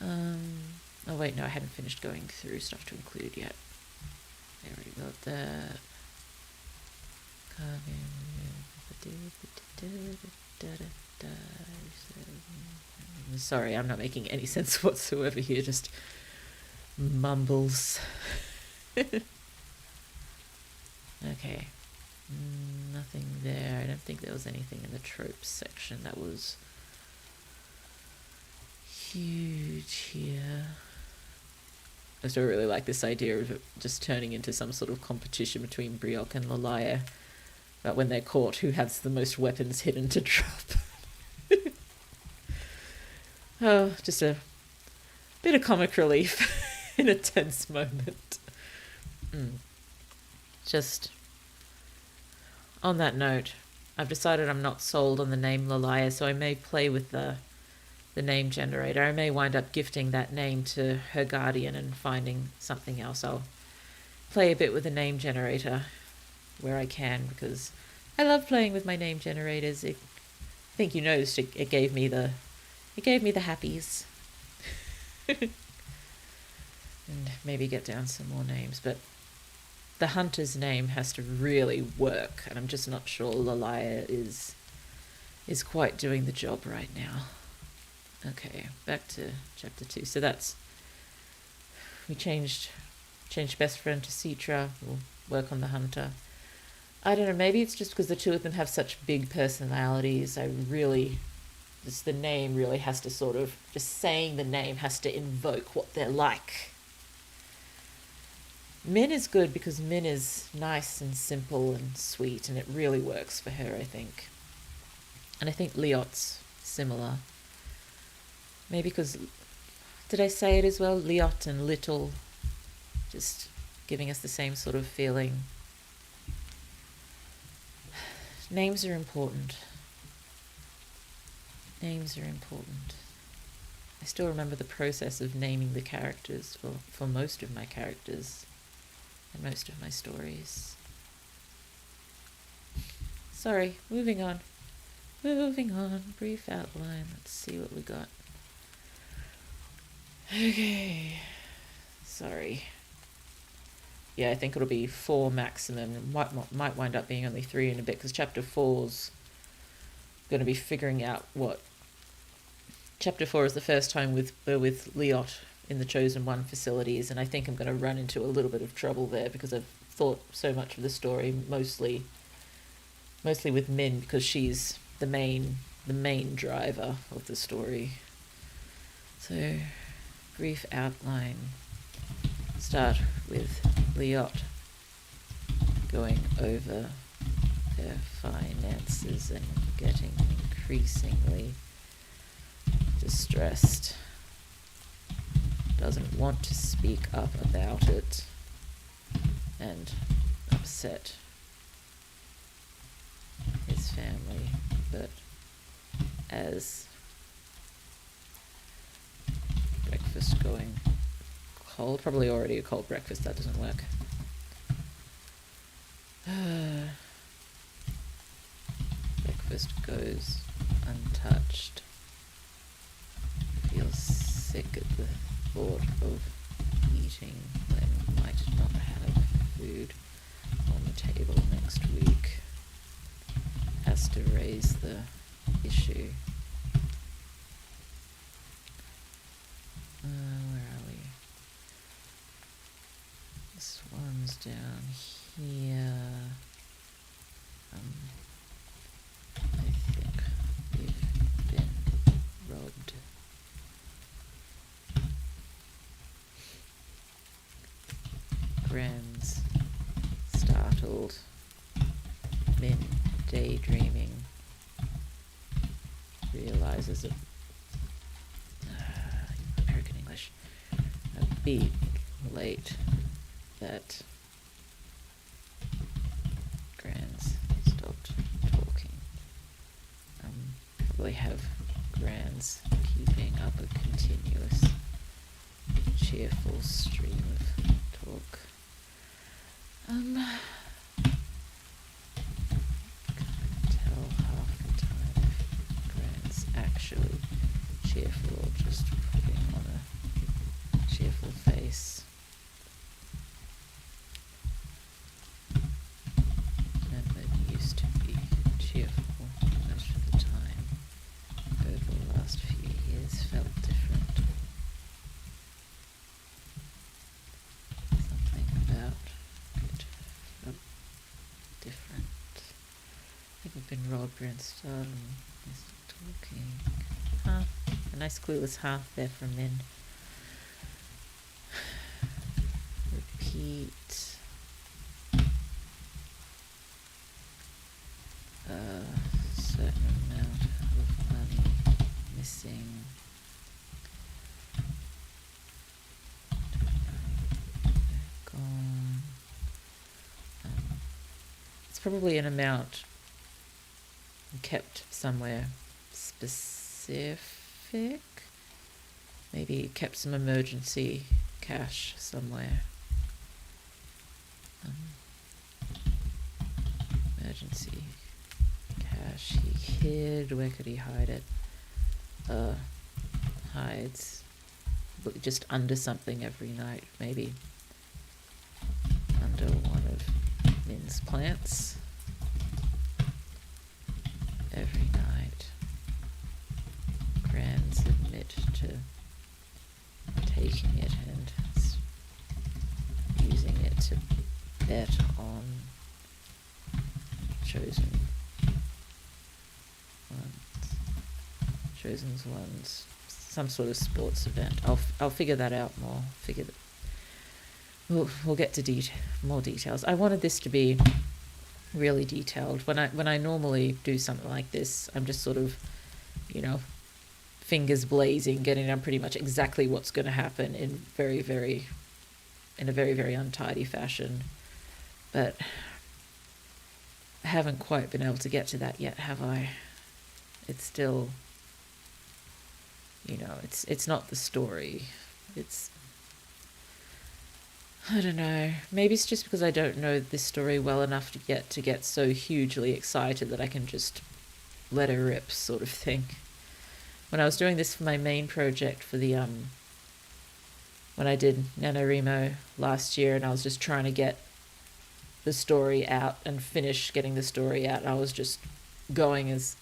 Oh wait, no, I hadn't finished going through stuff to include yet. I already got that. Sorry, I'm not making any sense whatsoever here, just mumbles. Okay. Nothing there. I don't think there was anything in the tropes section that was huge here. I still really like this idea of it just turning into some sort of competition between Brioche and Lalaya about when they're caught who has the most weapons hidden to drop. Oh, just a bit of comic relief in a tense moment. Just on that note, I've decided I'm not sold on the name Lalaya, so I may play with the name generator. I may wind up gifting that name to her guardian and finding something else. I'll play a bit with the name generator where I can, because I love playing with my name generators. I think you noticed it gave me the happies. And maybe get down some more names, but the hunter's name has to really work, and I'm just not sure Lalaya is quite doing the job right now. Okay, back to chapter 2. So we changed best friend to Citra. We'll work on the hunter. I don't know, maybe it's just because the two of them have such big personalities. The name really has to sort of, just saying the name has to invoke what they're like. Min is good because Min is nice and simple and sweet, and it really works for her, I think. And I think Liot's similar. Maybe because, did I say it as well? Liot and Little just giving us the same sort of feeling. Names are important. Names are important. I still remember the process of naming the characters for most of my characters and most of my stories. Sorry, moving on. Moving on. Brief outline. Let's see what we got. Okay. Sorry. Yeah, I think it'll be 4 maximum. Might wind up being only 3 in a bit, because chapter 4's going to be figuring out what... Chapter 4 is the first time with Liot in the Chosen One facilities, and I think I'm going to run into a little bit of trouble there, because I've thought so much of the story mostly with Min, because she's the main driver of the story. So, brief outline. Start with Liot going over their finances and getting increasingly distressed. Doesn't want to speak up about it and upset his family, but as breakfast going cold, probably already a cold breakfast, that doesn't work. Breakfast goes untouched. Feels sick at the thought of eating when might not have food on the table next week. Has to raise the issue. Where are we? This one's down here. I think we've been robbed. Gran's startled. Min daydreaming. Realizes it. American English. A beat late that Gran's stopped talking. Probably have Gran's keeping up a continuous cheerful stream of talk. Can't tell half the time if Gran's actually cheerful or just putting on a cheerful face. Remember, used to be cheerful most of the time. Over the last few years felt different. Something about it felt different. I think we've been robbed, Gran's startled. He's talking. Huh? A nice clueless half there from Min. Repeat. A certain amount of money missing. Gone. It's probably an amount kept somewhere specific. Maybe kept some emergency cash somewhere. Emergency cash he hid. Where could he hide it? Hides just under something every night, maybe under one of Min's plants. Every night. Grans admit to taking it and using it to bet on chosen ones, some sort of sports event. I'll figure that out more. We'll get to more details. I wanted this to be really detailed. When I normally do something like this, I'm just sort of, fingers blazing, getting down pretty much exactly what's going to happen in very, very in a very, very untidy fashion. But I haven't quite been able to get to that yet, have I? It's still, it's not the story. I don't know. Maybe it's just because I don't know this story well enough to get so hugely excited that I can just let her rip, sort of thing. When I was doing this for my main project for the when I did NaNoWriMo last year, and I was just trying to get the story out and finish getting the story out, I was just going as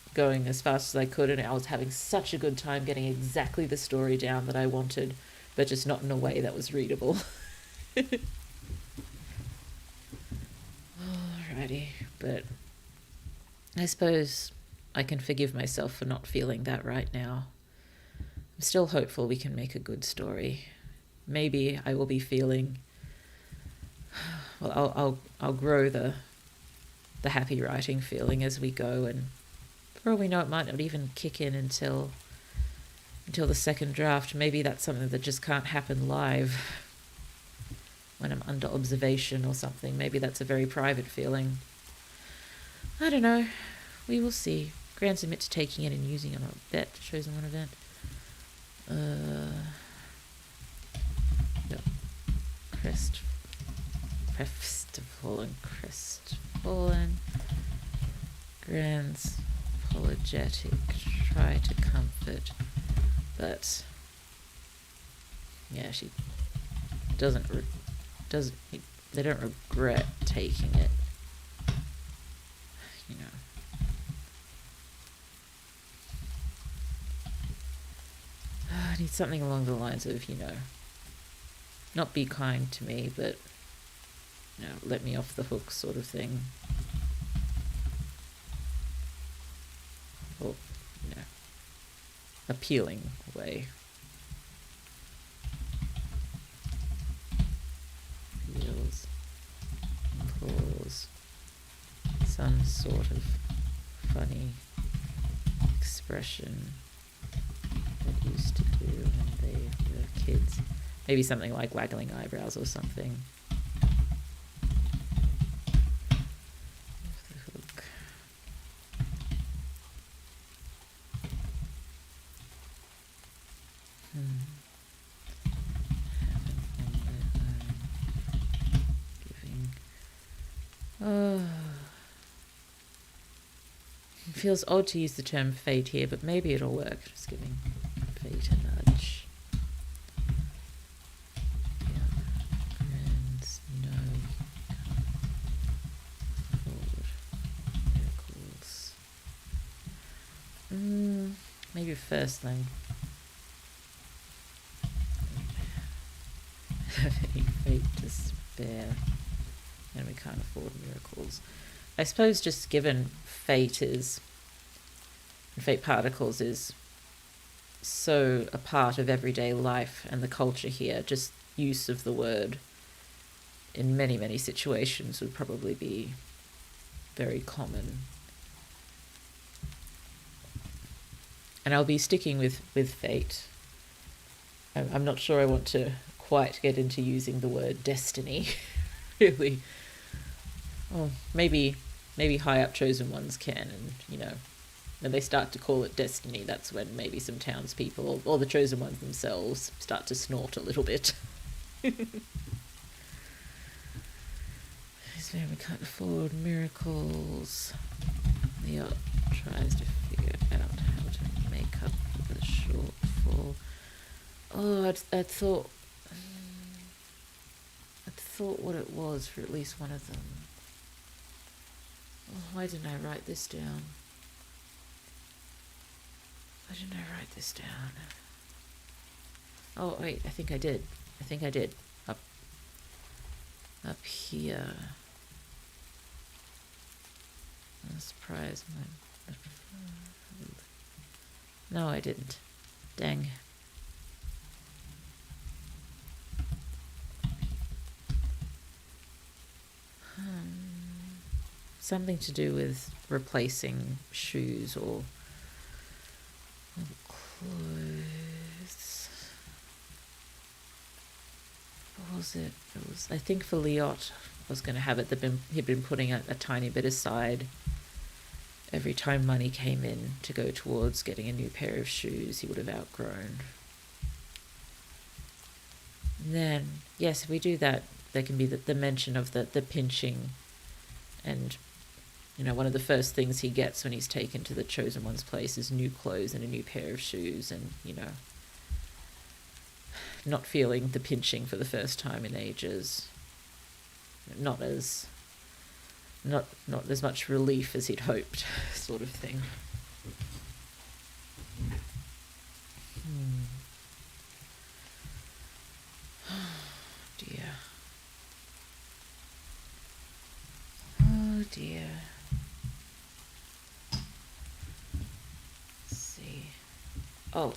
fast as I could, and I was having such a good time getting exactly the story down that I wanted, but just not in a way that was readable. Alrighty, but I suppose I can forgive myself for not feeling that right now. I'm still hopeful we can make a good story. Maybe I will be feeling, well, I'll grow the happy writing feeling as we go, and for all we know, it might not even kick in until the second draft. Maybe that's something that just can't happen live when I'm under observation or something. Maybe that's a very private feeling. I don't know. We will see. Grants admit to taking it and using it on a bet. Chosen one event. Crestfallen. Grants apologetic. Try to comfort. But yeah, she doesn't. They don't regret taking it. I need something along the lines of, not be kind to me, but, let me off the hook sort of thing. Or, appealing way. Feels, cause, some sort of funny expression that used to do when they were kids. Maybe something like waggling eyebrows or something. Off the hook. It feels odd to use the term fate here, but maybe it'll work. Just giving fate a nudge. Grants, no, forward, miracles. Maybe first thing. Have any fate to spare, and we can't afford miracles. I suppose just given fate particles is so a part of everyday life and the culture here, just use of the word in many, many situations would probably be very common. And I'll be sticking with fate. I'm not sure I want to quite get into using the word destiny, really. Oh, maybe high up chosen ones can, and when they start to call it destiny, that's when maybe some townspeople or the chosen ones themselves start to snort a little bit. We can't afford miracles. The yacht tries to figure out how to make up for the shortfall. Oh, I thought what it was for at least one of them. Oh, why didn't I write this down? Oh, wait, I think I did. Up here. I'm surprised. No, I didn't. Dang. Something to do with replacing shoes or clothes. was it? It was, I think for Liot, I was going to have it that he'd been putting a tiny bit aside every time money came in to go towards getting a new pair of shoes he would have outgrown. And then, yes, if we do that, there can be the mention of the pinching, and one of the first things he gets when he's taken to the Chosen One's place is new clothes and a new pair of shoes, and not feeling the pinching for the first time in ages. Not as much relief as he'd hoped, sort of thing. Dear. Oh dear. Let's see. Oh,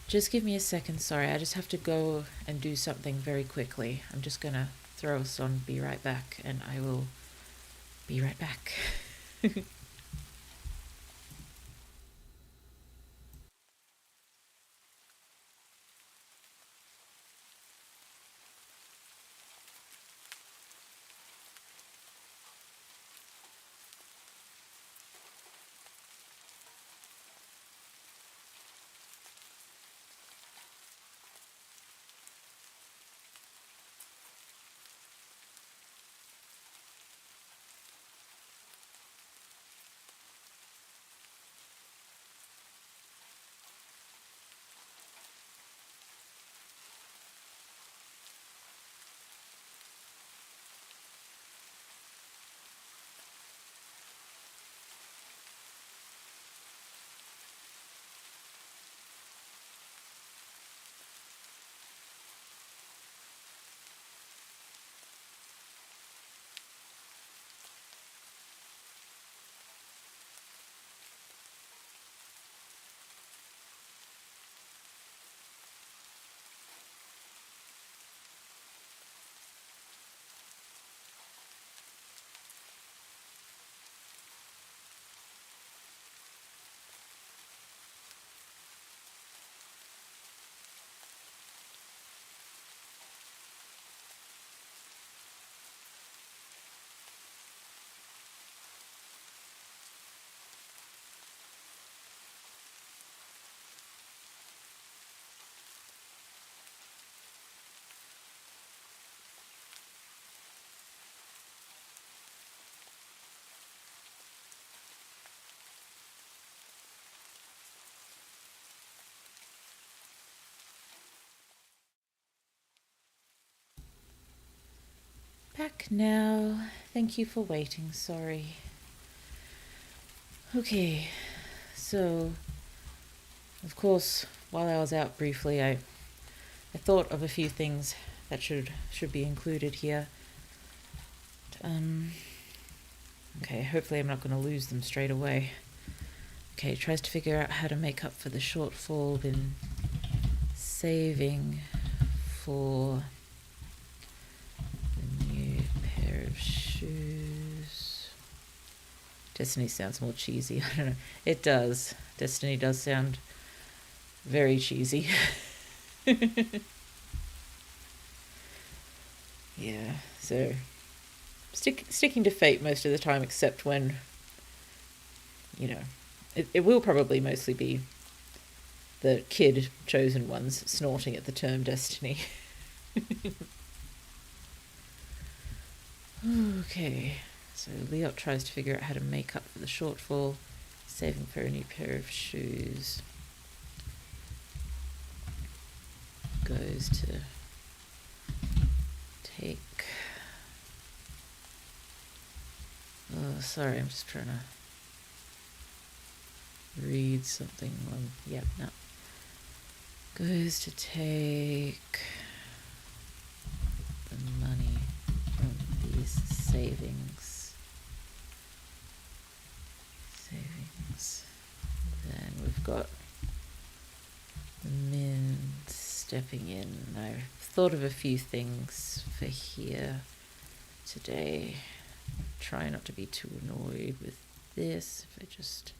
just give me a second. Sorry, I just have to go and do something very quickly. I'm just gonna throw us on Be Right Back, and I will be right back. Back now. Thank you for waiting. Sorry. Okay, so of course, while I was out briefly, I thought of a few things that should be included here. Okay, hopefully I'm not going to lose them straight away. Okay, tries to figure out how to make up for the shortfall in saving for the new pair of shoes. Destiny sounds more cheesy. I don't know. It does. Destiny does sound very cheesy. Yeah, so sticking to fate most of the time, except when, it will probably mostly be the kid chosen ones snorting at the term destiny. Okay, so Liot tries to figure out how to make up for the shortfall, saving for a new pair of shoes. Goes to take... Oh, sorry, I'm just trying to read something. Yep, no. Goes to take the money from these savings. Then we've got the Min stepping in. I've thought of a few things for here today. Try not to be too annoyed with this. If I just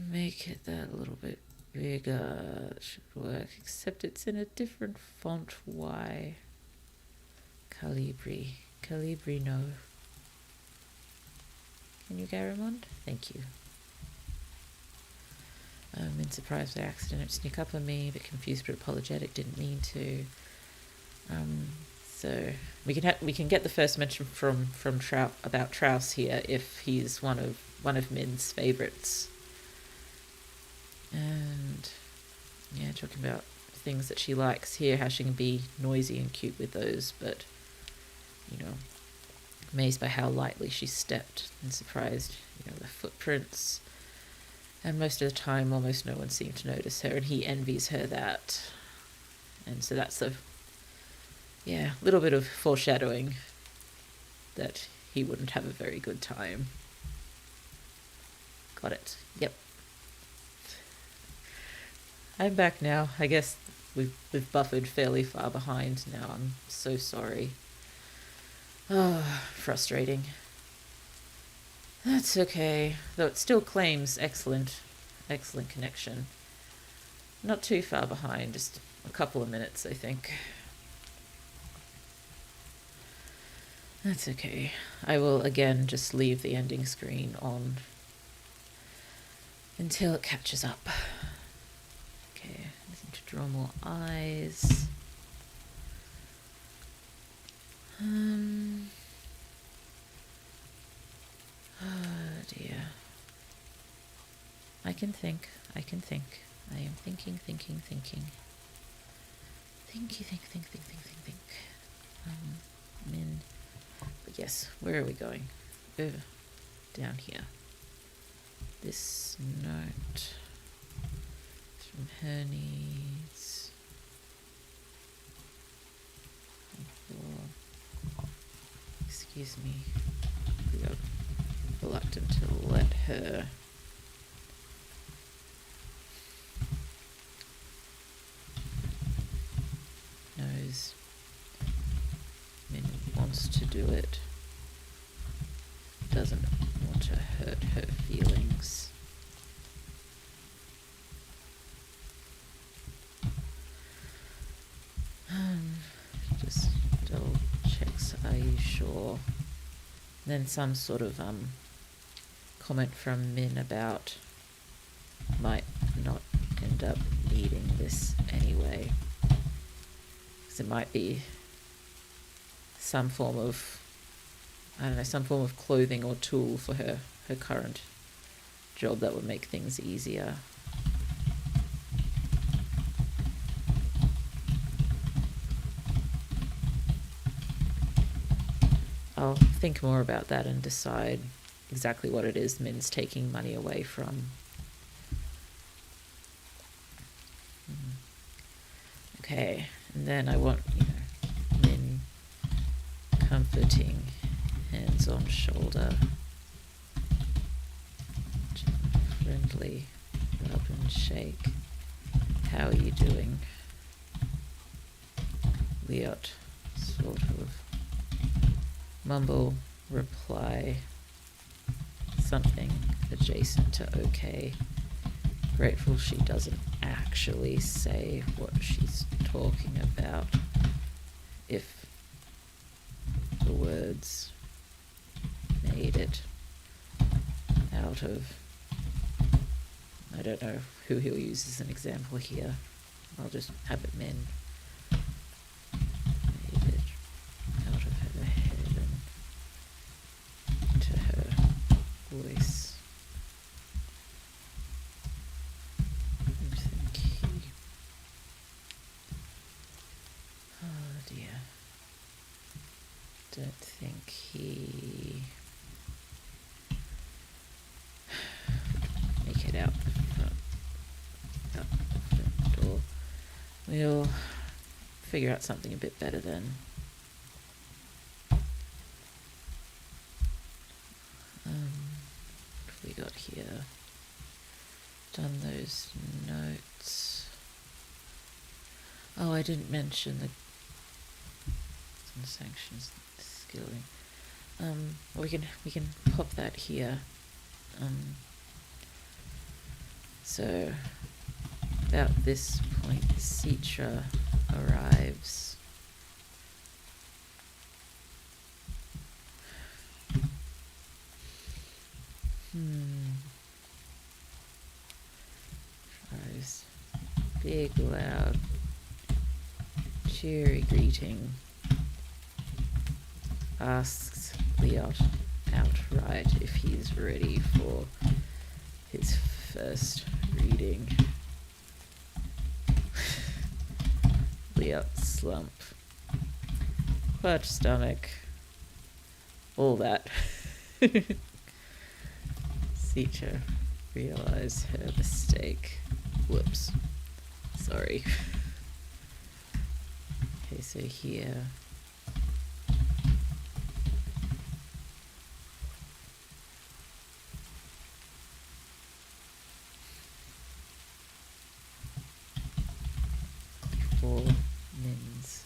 make it that a little bit bigger. That should work, except it's in a different font. Why? Calibri. Calibri, no. Can you, Garamond? Thank you. I'm in surprise by accident. It sneak up on me, a bit confused but apologetic. Didn't mean to. So we can get the first mention from about Trouse here if he's one of Min's favourites. And yeah, talking about things that she likes here, how she can be noisy and cute with those, but amazed by how lightly she stepped and surprised, the footprints. And most of the time, almost no one seemed to notice her, and he envies her that. And so that's a little bit of foreshadowing that he wouldn't have a very good time. Got it. Yep. I'm back now. I guess we've buffered fairly far behind now. I'm so sorry. Oh, frustrating. That's okay, though it still claims excellent connection. Not too far behind, just a couple of minutes, I think. That's okay. I will again just leave the ending screen on until it catches up. Okay, I need to draw more eyes. Oh dear. I can think. I am thinking. Think. Min. But yes, where are we going? Down here. This note from her needs. Excuse me. We are reluctant to let her. Knows Min wants to do it. Doesn't want to hurt her feelings. Just double checks. Are you sure? Then some sort of comment from Min about might not end up needing this anyway. Because it might be some form of clothing or tool for her current job that would make things easier. I'll think more about that and decide exactly what it is Min's taking money away from. Okay, and then I want, Min comforting, hands on shoulder, friendly rub and shake. How are you doing? Liot, sort of mumble reply, something adjacent to okay. Grateful she doesn't actually say what she's talking about. If the words made it out of, I don't know who he'll use as an example here. I'll just have it Min. Made it out of her head and into her voice. Don't think he make it out the front door. We'll figure out something a bit better then. What have we got here? Done those notes. Oh, I didn't mention the sanctions skilling. We can pop that here. So About this point, Citra arrives. Arrives. Big, loud, cheery greeting. Asks Leot outright if he's ready for his first reading. Leot slump. Clutch stomach. All that. Citra realize her mistake. Whoops. Sorry. Okay, so here. Before Min's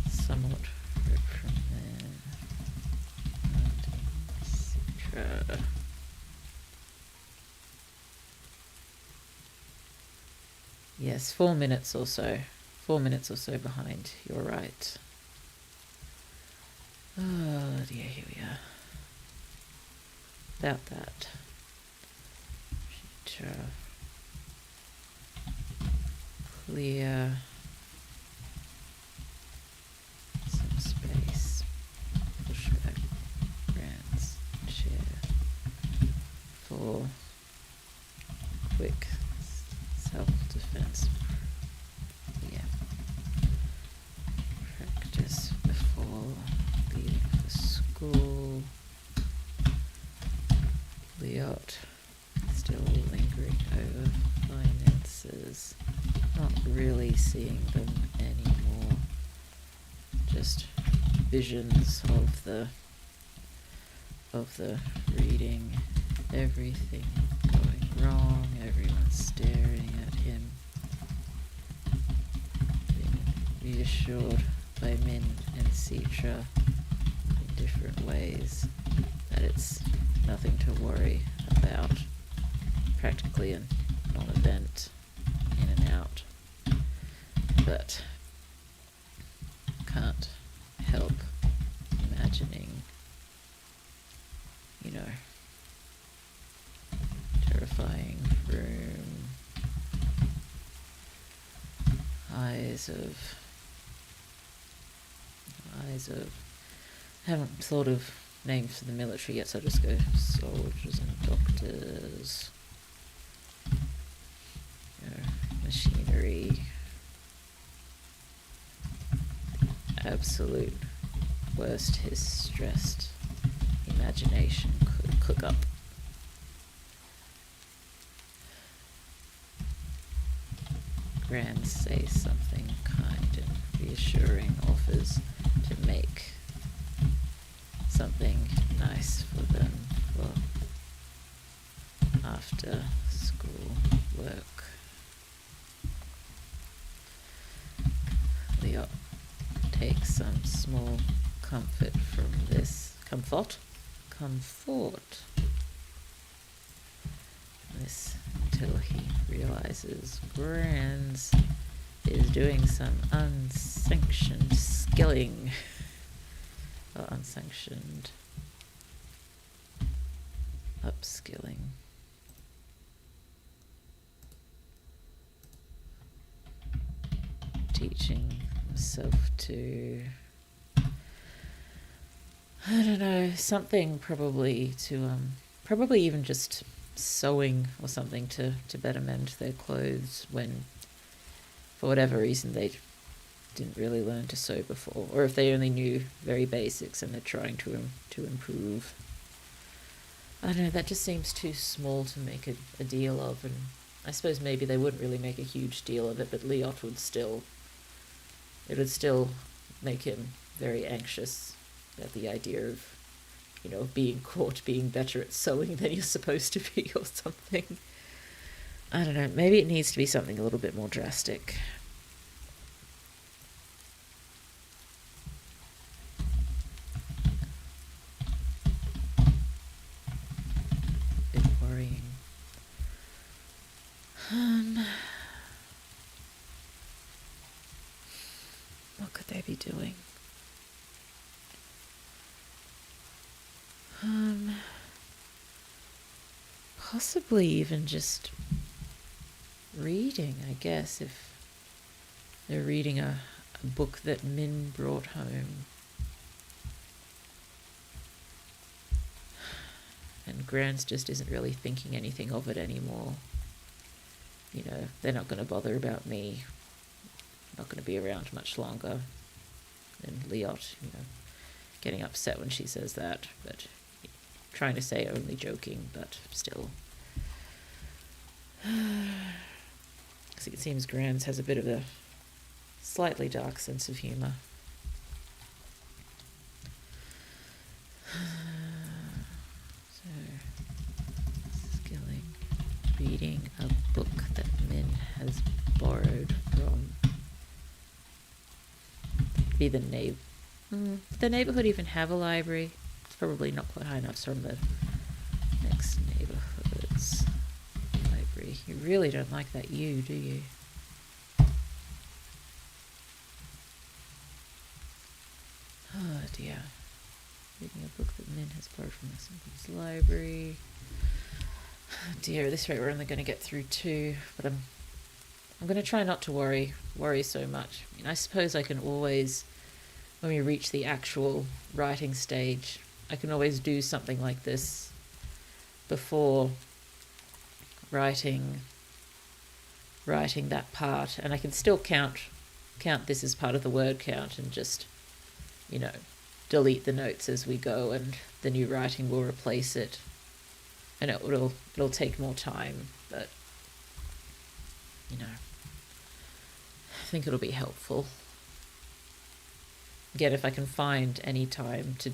somewhat ripped from there. Citra. Yes, 4 minutes or so. 4 minutes or so behind. You're right. Oh dear, here we are. About that. Clear some space. Push back Grant's chair for quick self-defense. Yeah. Practice before leaving for school. Leot still lingering over finances. Not really seeing them anymore. Just visions of the reading. Everything going wrong. Everyone staring at him. Being reassured by Min and Citra in different ways that it's nothing to worry about. Practically a non-event, in and out. But can't help imagining, terrifying room, eyes of haven't thought of names for the military yet, so I'll just go soldiers and doctors, machinery, absolute worst his stressed imagination could cook up. Gran says something kind and reassuring, offers to make something nice for them for after school work. Leot takes some small comfort from this. Comfort? This until he realizes Gran's is doing some unsanctioned skilling. Or unsanctioned upskilling. Teaching himself to, I don't know, something probably to, probably even just sewing or something to better mend their clothes when, for whatever reason, they didn't really learn to sew before, or if they only knew very basics and they're trying to improve. I don't know, that just seems too small to make a deal of, and I suppose maybe they wouldn't really make a huge deal of it, but Leot would still make him very anxious at the idea of, being caught being better at sewing than you're supposed to be or something. I don't know, maybe it needs to be something a little bit more drastic. A bit worrying. I be doing? Possibly even just reading, I guess, if they're reading a book that Min brought home. And Grans just isn't really thinking anything of it anymore. You know, they're not going to bother about me. Not going to be around much longer. And Liot, you know, getting upset when she says that, but trying to say only joking, but still. Because it seems Grans has a bit of a slightly dark sense of humour. So, skilling, reading a book that Min has borrowed from. Be the Did the neighbourhood even have a library? It's probably not quite high enough, so from the next neighbourhood's library. You really don't like that U, do you? Oh dear. Reading a book that Min has borrowed from somebody's library. Oh dear, at this rate we're only going to get through 2, but I'm going to try not to worry so much. I mean, I suppose I can always, when we reach the actual writing stage, I can always do something like this before writing that part, and I can still count this as part of the word count and just, you know, delete the notes as we go, and the new writing will replace it. I know it'll take more time, but you know, I think it'll be helpful. Again, if I can find any time to,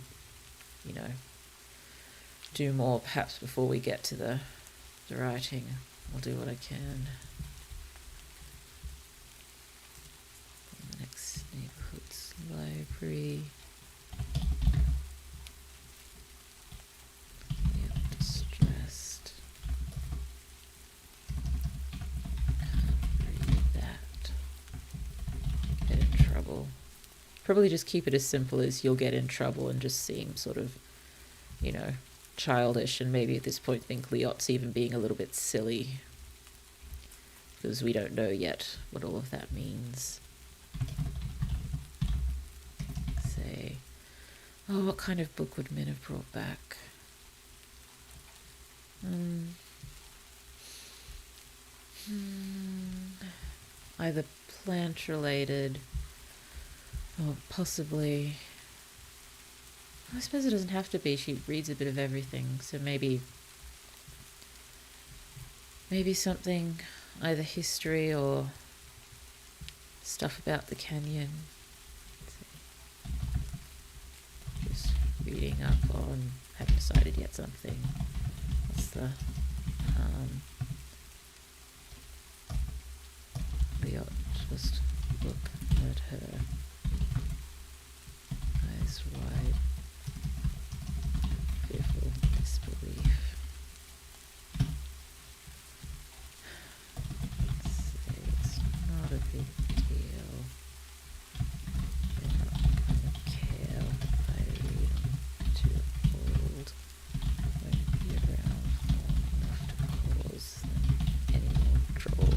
you know, do more perhaps before we get to the writing, I'll do what I can. The next neighbourhood's library. Yeah, distressed. Can't read that. Get in trouble. Probably just keep it as simple as you'll get in trouble and just seem sort of, you know, childish, and maybe at this point think Liot's even being a little bit silly, because we don't know yet what all of that means. Say, oh, what kind of book would Min have brought back? Either plant related or possibly, I suppose it doesn't have to be. She reads a bit of everything, so maybe something, either history or stuff about the canyon. Just reading up on, haven't decided yet, something. What's the Liot just look at her, eyes wide, fearful disbelief. Say it's not a big deal. They're not gonna care if I read them. Too old. Won't be around long enough to cause them any more trouble.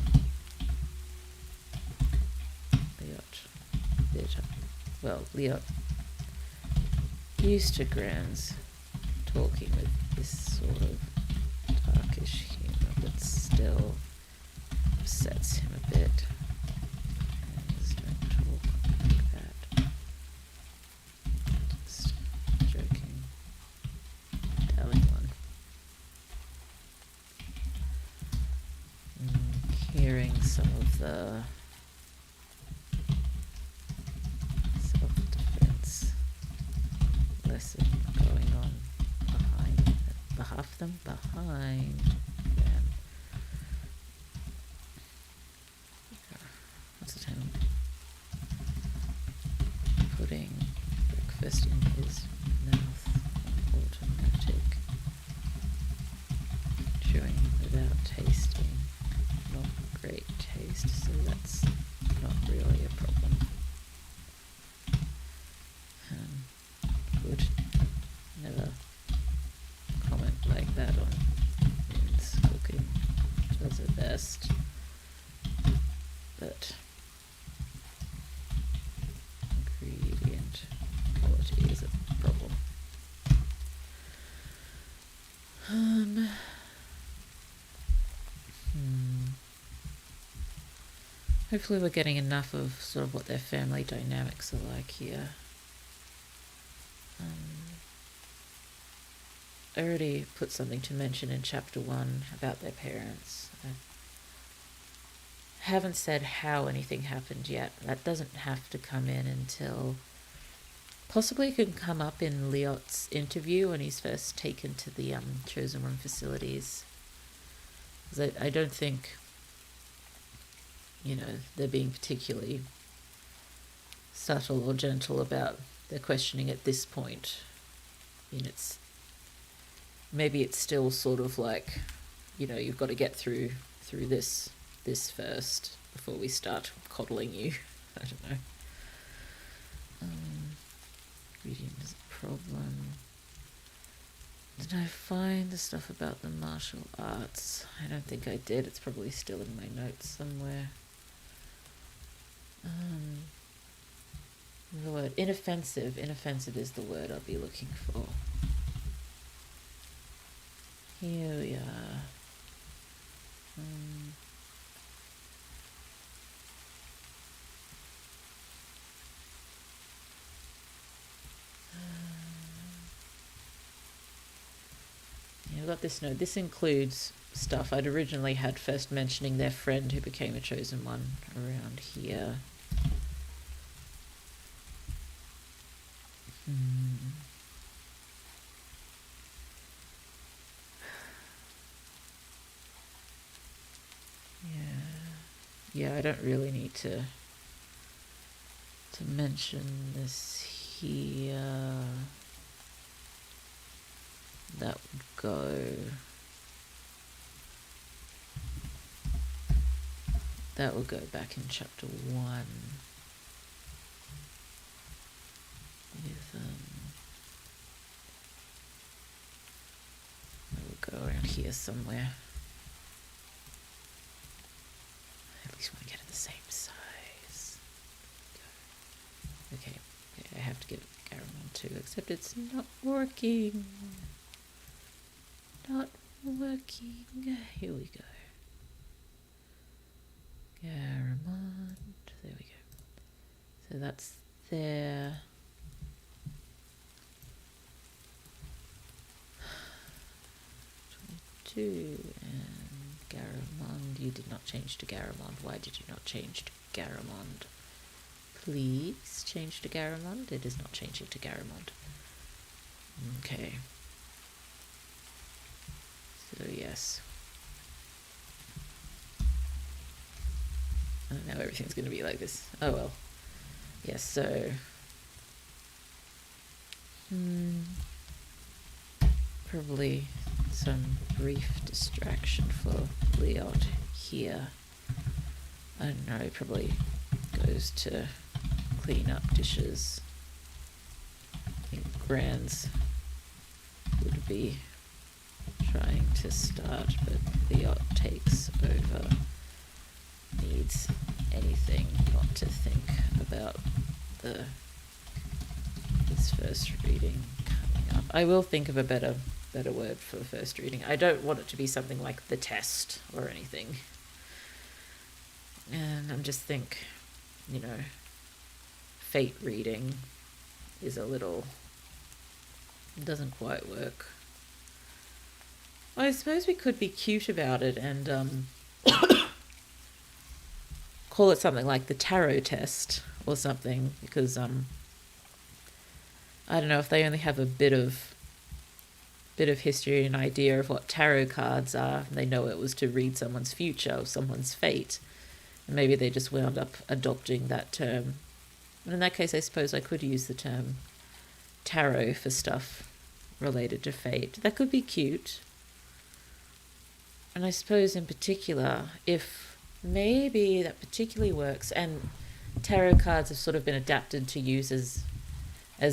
Liot used to Grans talking with this sort of darkish humour, but still upsets him a bit. Grans don't talk like that. Just joking. Telling one. Hearing some of the lesson going on behind them. What's the time? Putting breakfast in his mouth on automatic. Chewing without tasting. Not great taste, so that's not really a problem. identity is a problem. Hopefully we're getting enough of sort of what their family dynamics are like here. I already put something to mention in chapter 1 about their parents. I haven't said how anything happened yet. That doesn't have to come in until... Possibly it can come up in Liot's interview when he's first taken to the Chosen One facilities. I don't think, they're being particularly subtle or gentle about their questioning at this point. Maybe it's still sort of like, you've got to get through this first before we start coddling you. I don't know. Reading is a problem. Did I find the stuff about the martial arts? I don't think I did. It's probably still in my notes somewhere. The word inoffensive. Inoffensive is the word I'll be looking for. Here we are. I've got this note. This includes stuff I'd originally had first mentioning their friend who became a Chosen One around here. Yeah, I don't really need to mention this here. That would go. That will go back in chapter 1. With that will go around here somewhere. At least want to get it the same size. Okay, I have to get Garamond too, except it's not working. Not working. Here we go. Garamond. There we go. So that's there. 22 and Garamond. You did not change to Garamond. Why did you not change to Garamond? Please change to Garamond. It is not changing to Garamond. Okay. So yes. Oh, now everything's going to be like this. Oh well. Yes, so... probably some brief distraction for Liot here. I don't know, he probably goes to clean up dishes. I think Gran's would be trying to start, but Liot takes over. Needs anything not to think about this first reading coming up. I will think of a better word for the first reading. I don't want it to be something like the test or anything. And I'm just think, fate reading is a little... It doesn't quite work. Well, I suppose we could be cute about it and call it something like the tarot test or something, because I don't know if they only have a bit of history and idea of what tarot cards are, and they know it was to read someone's future or someone's fate, and maybe they just wound up adopting that term. And in that case, I suppose I could use the term tarot for stuff related to fate. That could be cute. And I suppose in particular, if maybe that particularly works, and tarot cards have sort of been adapted to use as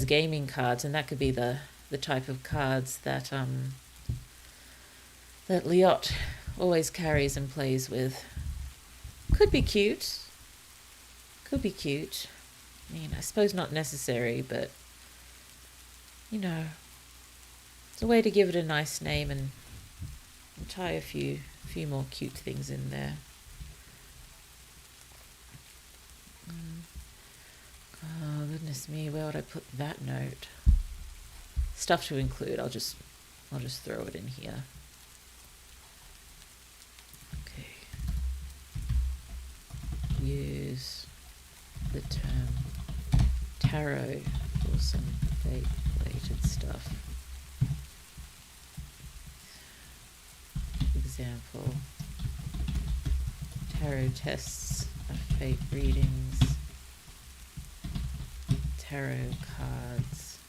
gaming cards, and that could be the type of cards that Liot always carries and plays with. Could be cute. I mean, I suppose not necessary, but you know, it's a way to give it a nice name and tie a few more cute things in there. Oh, goodness me, where would I put that note? Stuff to include, I'll just throw it in here. Okay. Use the term tarot for some fate-related stuff. Example, tarot tests of fate readings, tarot cards,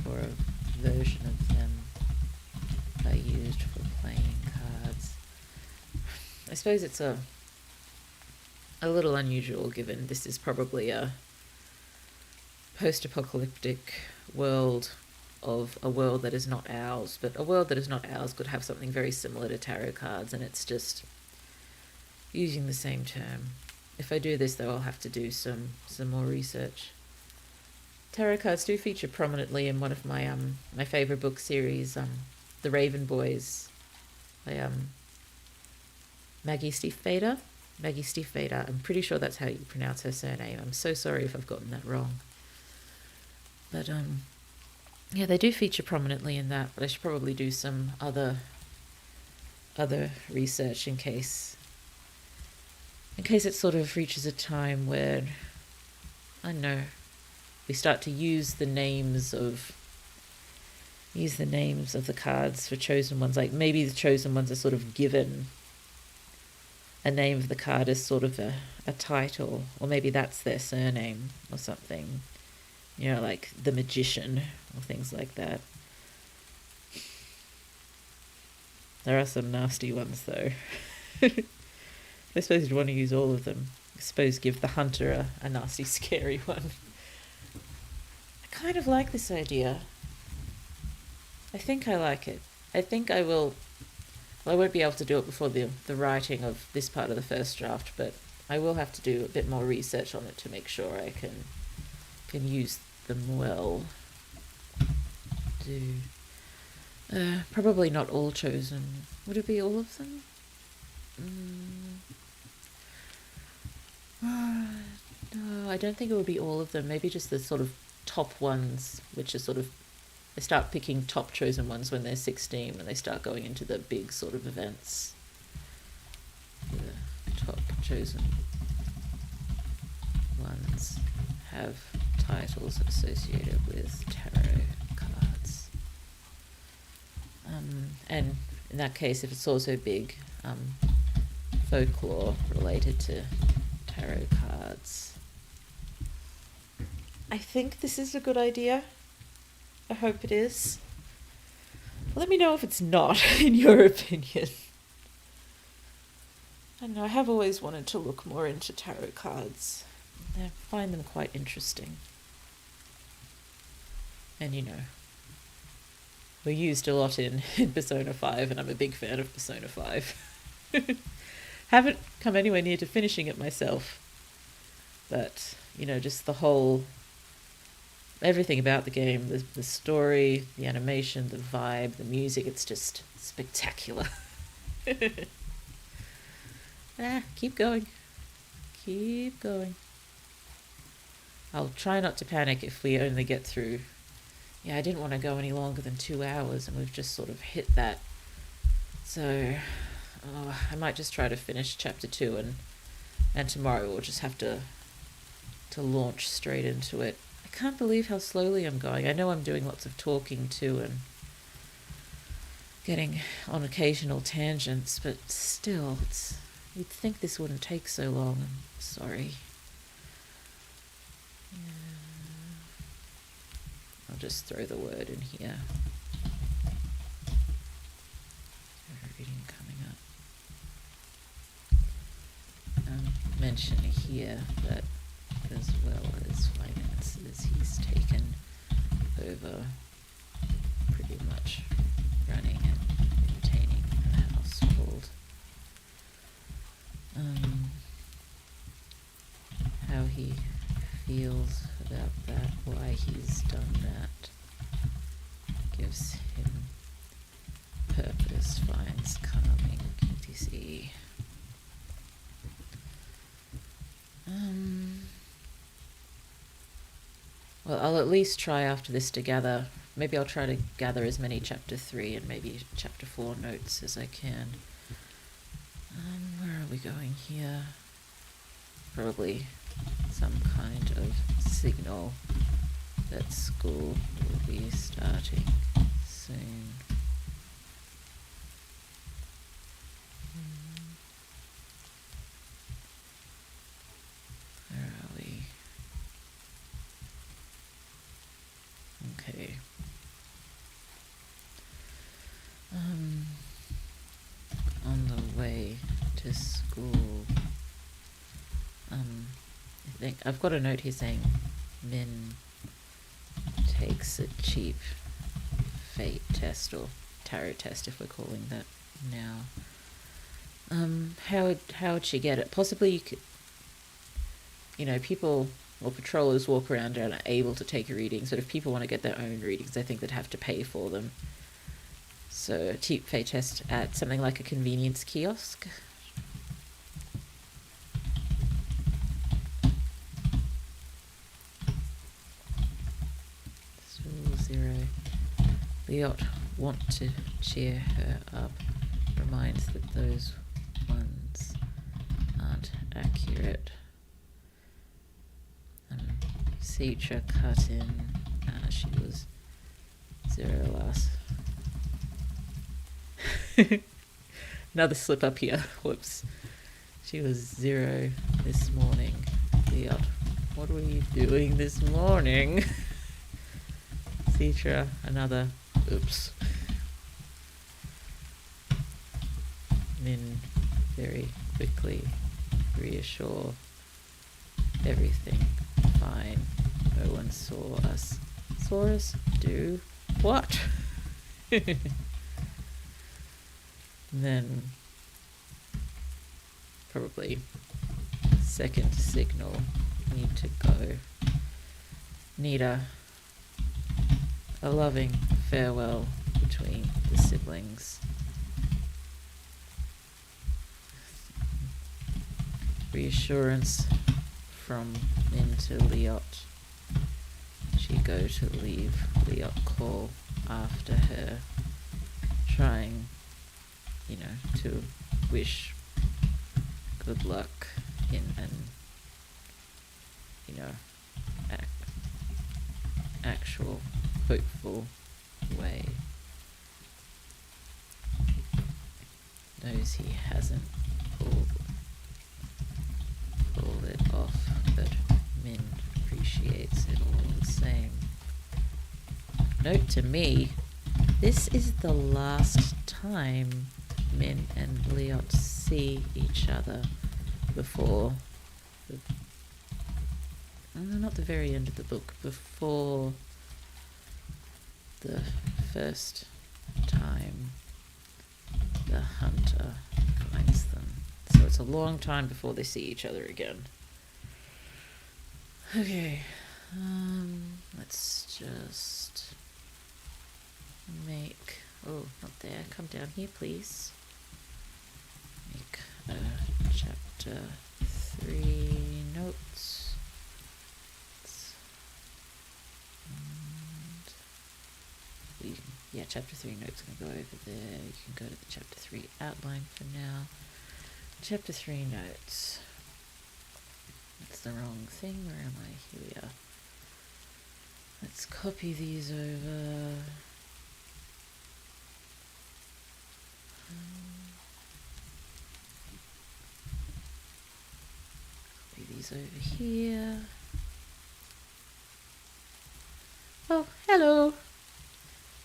or a version of them are used for playing cards. I suppose it's a little unusual given this is probably a post-apocalyptic world of a world that is not ours, but a world that is not ours could have something very similar to tarot cards, and it's just using the same term. If I do this, though, I'll have to do some more research. Tarot cards do feature prominently in one of my my favorite book series, The Raven Boys, by Maggie Stiefvater. Maggie Stiefvater. I'm pretty sure that's how you pronounce her surname. I'm so sorry if I've gotten that wrong. But yeah, they do feature prominently in that, but I should probably do some other research in case it sort of reaches a time where, I don't know, we start to use the names of the cards for chosen ones. Like maybe the chosen ones are sort of given a name of the card as sort of a title, or maybe that's their surname or something. You know, like the Magician or things like that. There are some nasty ones, though. I suppose you'd want to use all of them. I suppose give the Hunter a nasty, scary one. I kind of like this idea. I think I like it. I think I will... Well, I won't be able to do it before the writing of this part of the first draft, but I will have to do a bit more research on it to make sure I can use them well. Probably not all chosen. Would it be all of them? No, I don't think it would be all of them. Maybe just the sort of top ones, which are sort of, they start picking top chosen ones when they're 16, when they start going into the big sort of events. The top chosen ones have titles associated with tarot cards. And in that case, if it's also big, folklore related to tarot cards. I think this is a good idea. I hope it is. Let me know if it's not, in your opinion. I don't know, I have always wanted to look more into tarot cards. I find them quite interesting. And you know, we're used a lot in Persona 5, and I'm a big fan of Persona 5. Haven't come anywhere near to finishing it myself. But, you know, just the whole... everything about the game, the story, the animation, the vibe, the music, it's just spectacular. Keep going. Keep going. I'll try not to panic if we only get through... Yeah, I didn't want to go any longer than 2 hours, and we've just sort of hit that. So, I might just try to finish chapter 2, and tomorrow we'll just have to launch straight into it. I can't believe how slowly I'm going. I know I'm doing lots of talking too, and getting on occasional tangents, but still, you'd think this wouldn't take so long. I'm sorry. I'll just throw the word in here. Reading coming up. Mention here that as well as finances, he's taken over pretty much running and maintaining the household. How he feels about that, why he's done that. gives him purpose, finds calming, etc. Well, I'll at least try after this to gather. Maybe I'll try to gather as many chapter 3 and maybe chapter 4 notes as I can. Where are we going here? Probably some kind of signal that school will be starting soon. Where are we? Okay. On the way to school, I think I've got a note here saying Min takes a cheap fate test, or tarot test if we're calling that now. How would she get it? Possibly you could, people or patrollers walk around and are able to take readings, but if people want to get their own readings, I think they'd have to pay for them. So a cheap fate test at something like a convenience kiosk. Still 0. Liot want to cheer her up. Reminds that those ones aren't accurate. Citra cut in. She was 0 last. Another slip up here. Whoops. She was 0 this morning. Liot, what were you doing this morning? Citra, another. Oops. Min very quickly reassure. Everything fine. No one saw us. Saw us? Do what? Then probably second signal. Need to go. Need a loving farewell between the siblings. Reassurance from Min to Liot. She go to leave. Liot call after her, trying, to wish good luck in an, actual hopeful way. Knows he hasn't pulled it off, but Min appreciates it all the same. Note to me, this is the last time Min and Liot see each other before not the very end of the book, before the first time the hunter finds them. So it's a long time before they see each other again. Okay, let's just make, not there, come down here please. Make chapter 3 notes. Chapter 3 notes can go over there. You can go to the chapter 3 outline for now. Chapter 3 notes. That's the wrong thing. Where am I? Here we are. Let's copy these over. Copy these over here. Oh, hello.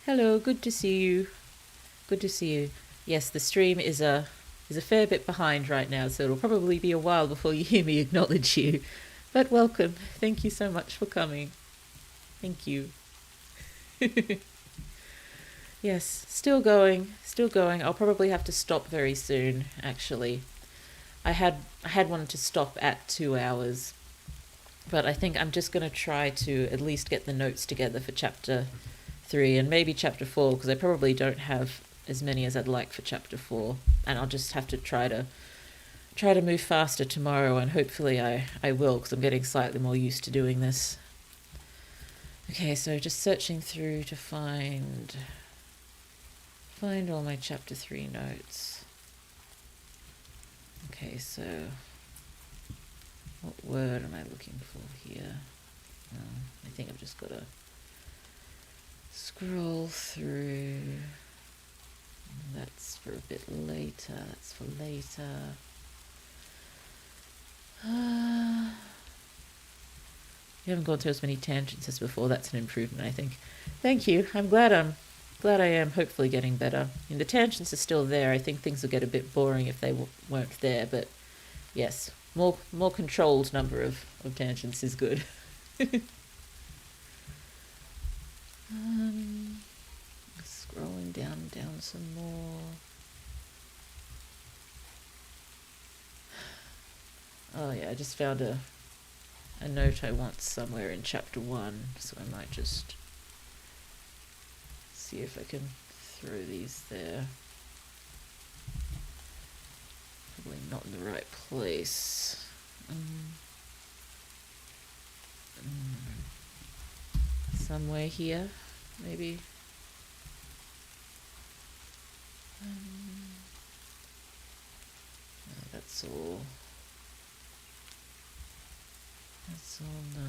Hello, good to see you. Good to see you. Yes, the stream is a fair bit behind right now, so it'll probably be a while before you hear me acknowledge you. But welcome. Thank you so much for coming. Thank you. Yes, still going. I'll probably have to stop very soon, actually. I had wanted to stop at 2 hours, but I think I'm just going to try to at least get the notes together for chapter 3 and maybe chapter 4, because I probably don't have as many as I'd like for chapter 4, and I'll just have to try to move faster tomorrow, and hopefully I will, because I'm getting slightly more used to doing this. Okay, so just searching through to find all my chapter 3 notes. Okay, so what word am I looking for here? I think I've just got to scroll through. That's for a bit later. That's for later. You haven't gone through as many tangents as before. That's an improvement, I think. Thank you. I'm glad I am hopefully getting better. And the tangents are still there. I think things will get a bit boring if they weren't there, but yes, more controlled number of tangents is good. Scrolling down some more. Oh yeah, I just found a note I want somewhere in chapter 1, so I might just see if I can throw these there. Probably not in the right place. Somewhere here, maybe. No, that's all. That's all. No.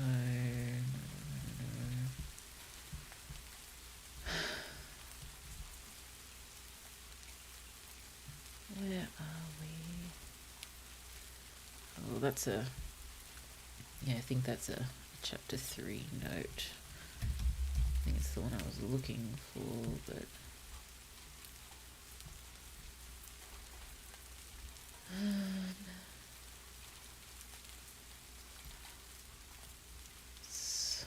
Where are we? Oh, that's a. Yeah, I think that's a chapter 3 note. I think it's the one I was looking for, but. Let's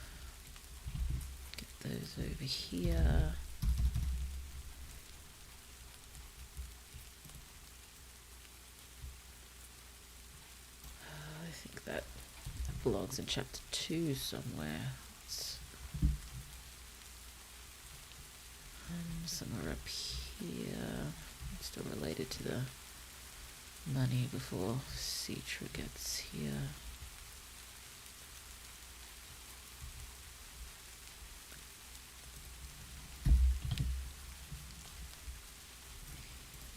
get those over here. I think that belongs in chapter 2 somewhere. Somewhere up here. Still related to the money before Citra gets here.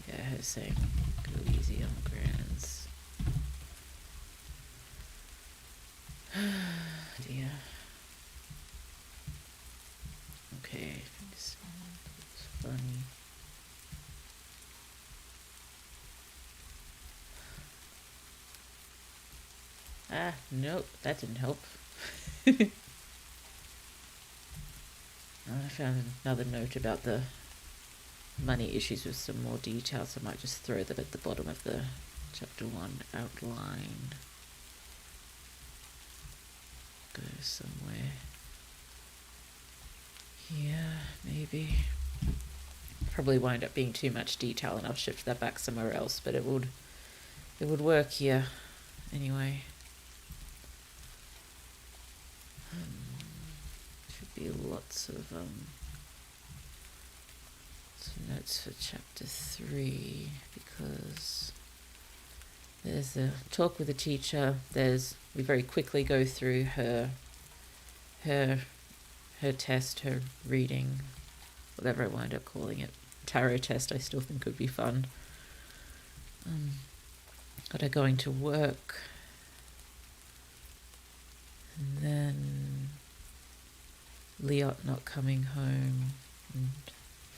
Yeah, her saying, go easy on Grants. Dear. Okay, this looks funny. Ah, nope, that didn't help. I found another note about the money issues with some more details. I might just throw them at the bottom of the chapter 1 outline. Go somewhere here, maybe. Probably wind up being too much detail, and I'll shift that back somewhere else, but it would work here anyway. Should be lots of notes for chapter 3, because there's a talk with the teacher. We very quickly go through her test, her reading, whatever I wind up calling it. Tarot test, I still think would be fun. Got her going to work. And then Liot not coming home and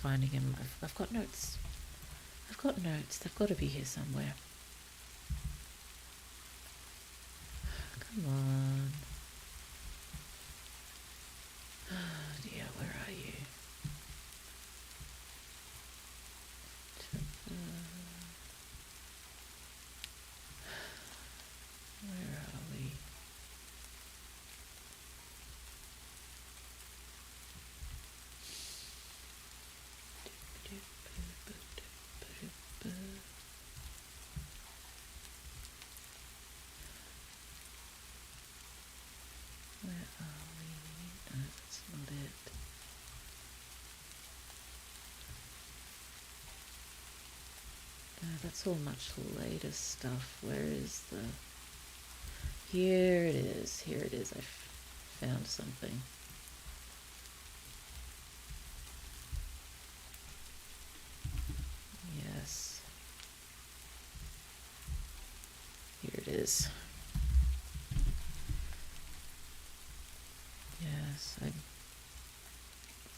finding him. I've got notes. They've got to be here somewhere. Come on. Oh dear, where are you? Where are we? that's all much later stuff. Where is the... Here it is. Here it is. I found something. Yes. Here it is. Yes,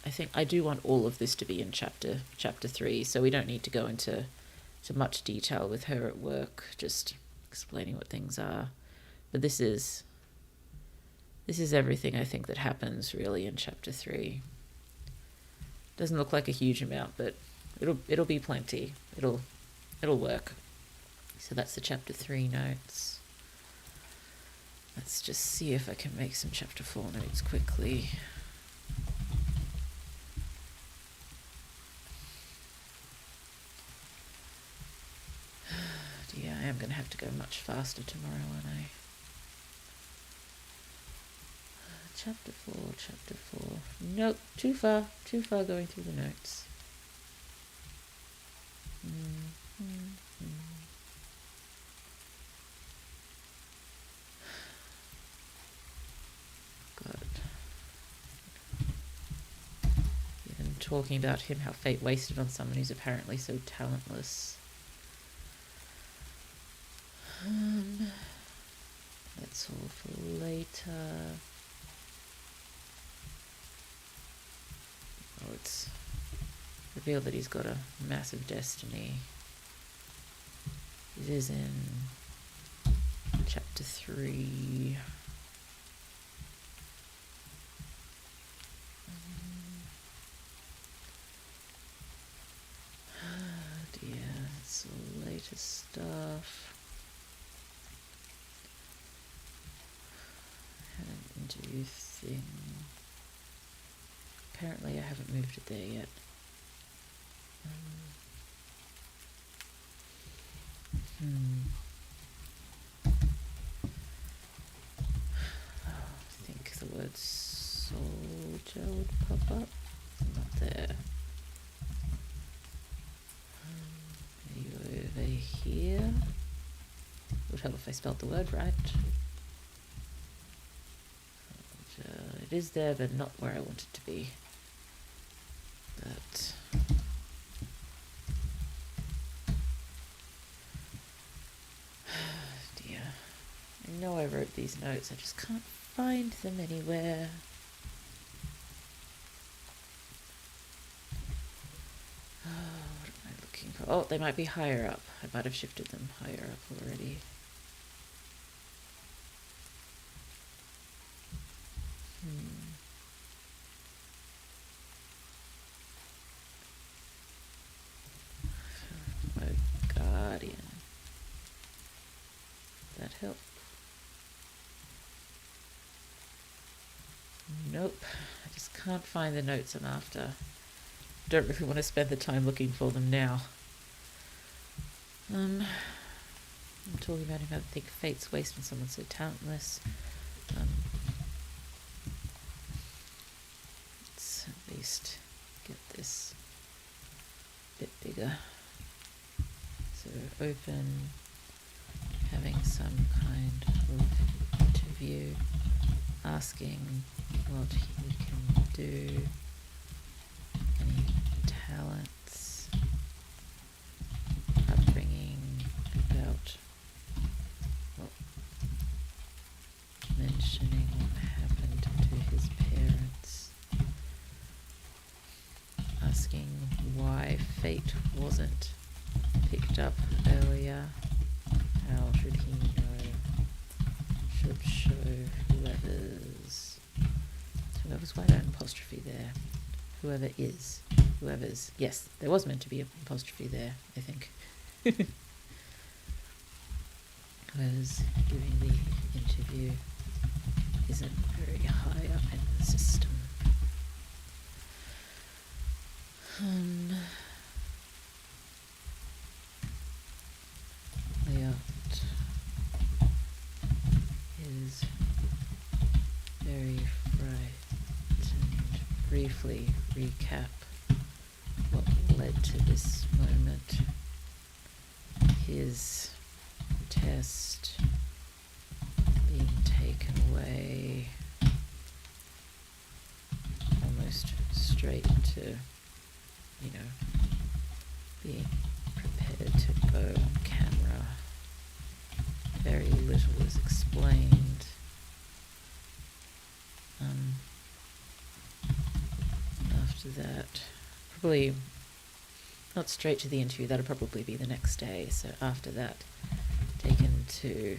I think I do want all of this to be in chapter 3, so we don't need to go into much detail with her at work, just explaining what things are. But this is everything I think that happens really in chapter 3. Doesn't look like a huge amount, but it'll be plenty. It'll work. So that's the chapter 3 notes. Let's just see if I can make some chapter 4 notes quickly. Yeah, I am going to have to go much faster tomorrow, aren't I? Chapter 4. Nope, too far going through the notes. God. Even talking about him, how fate wasted on someone who's apparently so talentless. That's all for later. Oh, it's revealed that he's got a massive destiny. It is in chapter 3. Oh dear, it's all later stuff. Had an interview thing. Apparently I haven't moved it there yet. I think the word soldier would pop up. Not there. Are you over here? Would help if I spelled the word right. It is there, but not where I want it to be. But dear, I know I wrote these notes. I just can't find them anywhere. What am I looking for? Oh, they might be higher up. I might have shifted them higher up already. Guardian. That help? Nope. I just can't find the notes I'm after. Don't really want to spend the time looking for them now. I'm talking about him. I think fate's wasting someone so talentless. Let's at least get this a bit bigger. So open, having some kind of interview, asking what he can do, any talents, upbringing, about mentioning what happened to his parents, asking why fate wasn't picked up earlier. How should he know? Should show whoever's. Why don't apostrophe there? Whoever's. Yes, there was meant to be an apostrophe there, I think. Whoever's giving the interview isn't very high up in the system. Layout is very frightened. Briefly recap what led to this moment. his test being taken away almost straight to, being prepared to go on camera. Very little is explained. After that, probably not straight to the interview, that'll probably be the next day. So after that, taken to...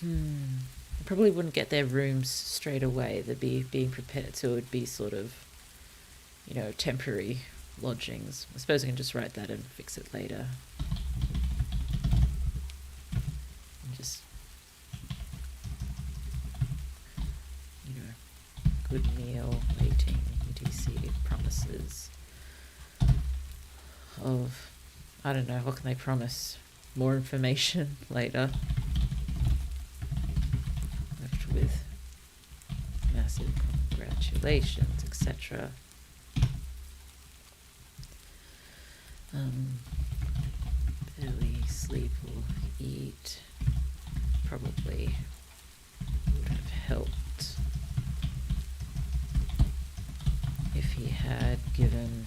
I probably wouldn't get their rooms straight away. They'd be being prepared, so it would be sort of, temporary lodgings. I suppose I can just write that and fix it later. And just, good meal, waiting, etc. Promises of, I don't know, what can they promise? More information later. Left with massive congratulations, etc. Barely sleep or eat. Probably would have helped if he had, given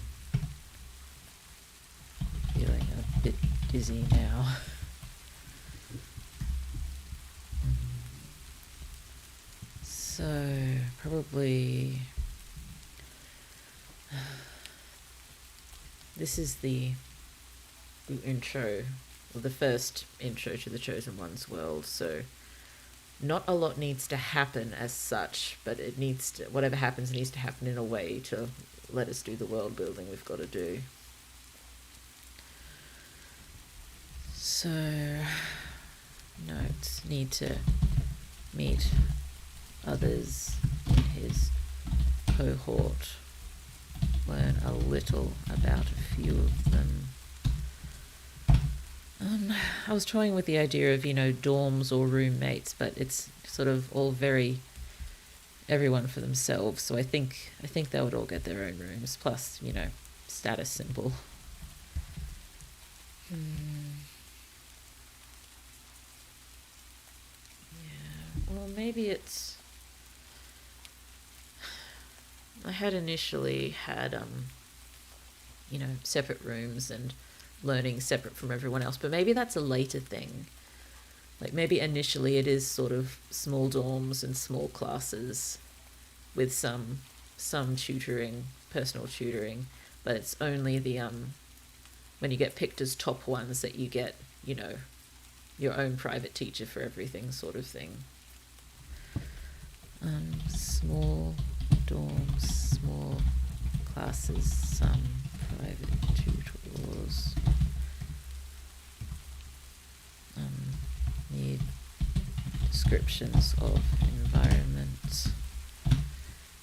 feeling a bit dizzy now. So probably this is the intro, or the first intro to the Chosen One's world, so not a lot needs to happen as such, but it needs to, whatever happens needs to happen in a way to let us do the world building we've got to do. So, notes: need to meet others in his cohort, learn a little about a few of them. I was toying with the idea of, dorms or roommates, but it's sort of all very everyone for themselves. So I think they would all get their own rooms, plus, status symbol. Yeah, well, maybe it's... I had initially had, separate rooms and learning separate from everyone else, but maybe that's a later thing. Like, maybe initially it is sort of small dorms and small classes with some tutoring, personal tutoring, but it's only the when you get picked as top ones that you get, your own private teacher for everything, sort of thing. Small dorms, small classes, some private tutors. Need descriptions of environment.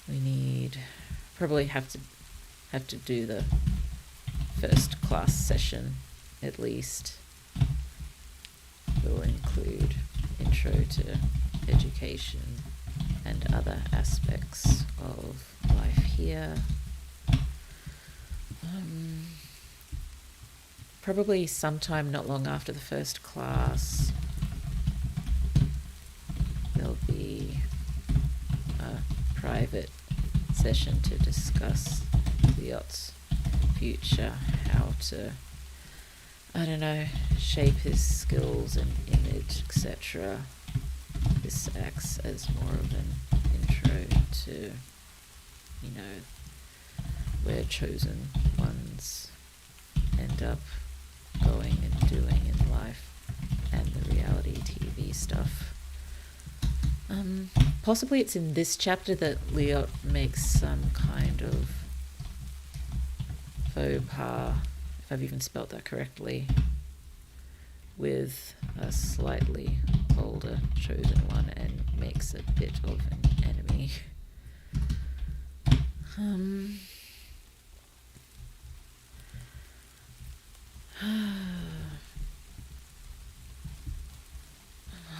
We need, probably have to do the first class session at least. Will include intro to education and other aspects of life here. Probably sometime not long after the first class, there'll be a private session to discuss Leot's future, how to, shape his skills and image, etc. This acts as more of an intro to, where Chosen Ones end up going and doing in life, and the reality TV stuff. Possibly it's in this chapter that Leot makes some kind of faux pas, if I've even spelt that correctly, with a slightly older Chosen One and makes a bit of an enemy.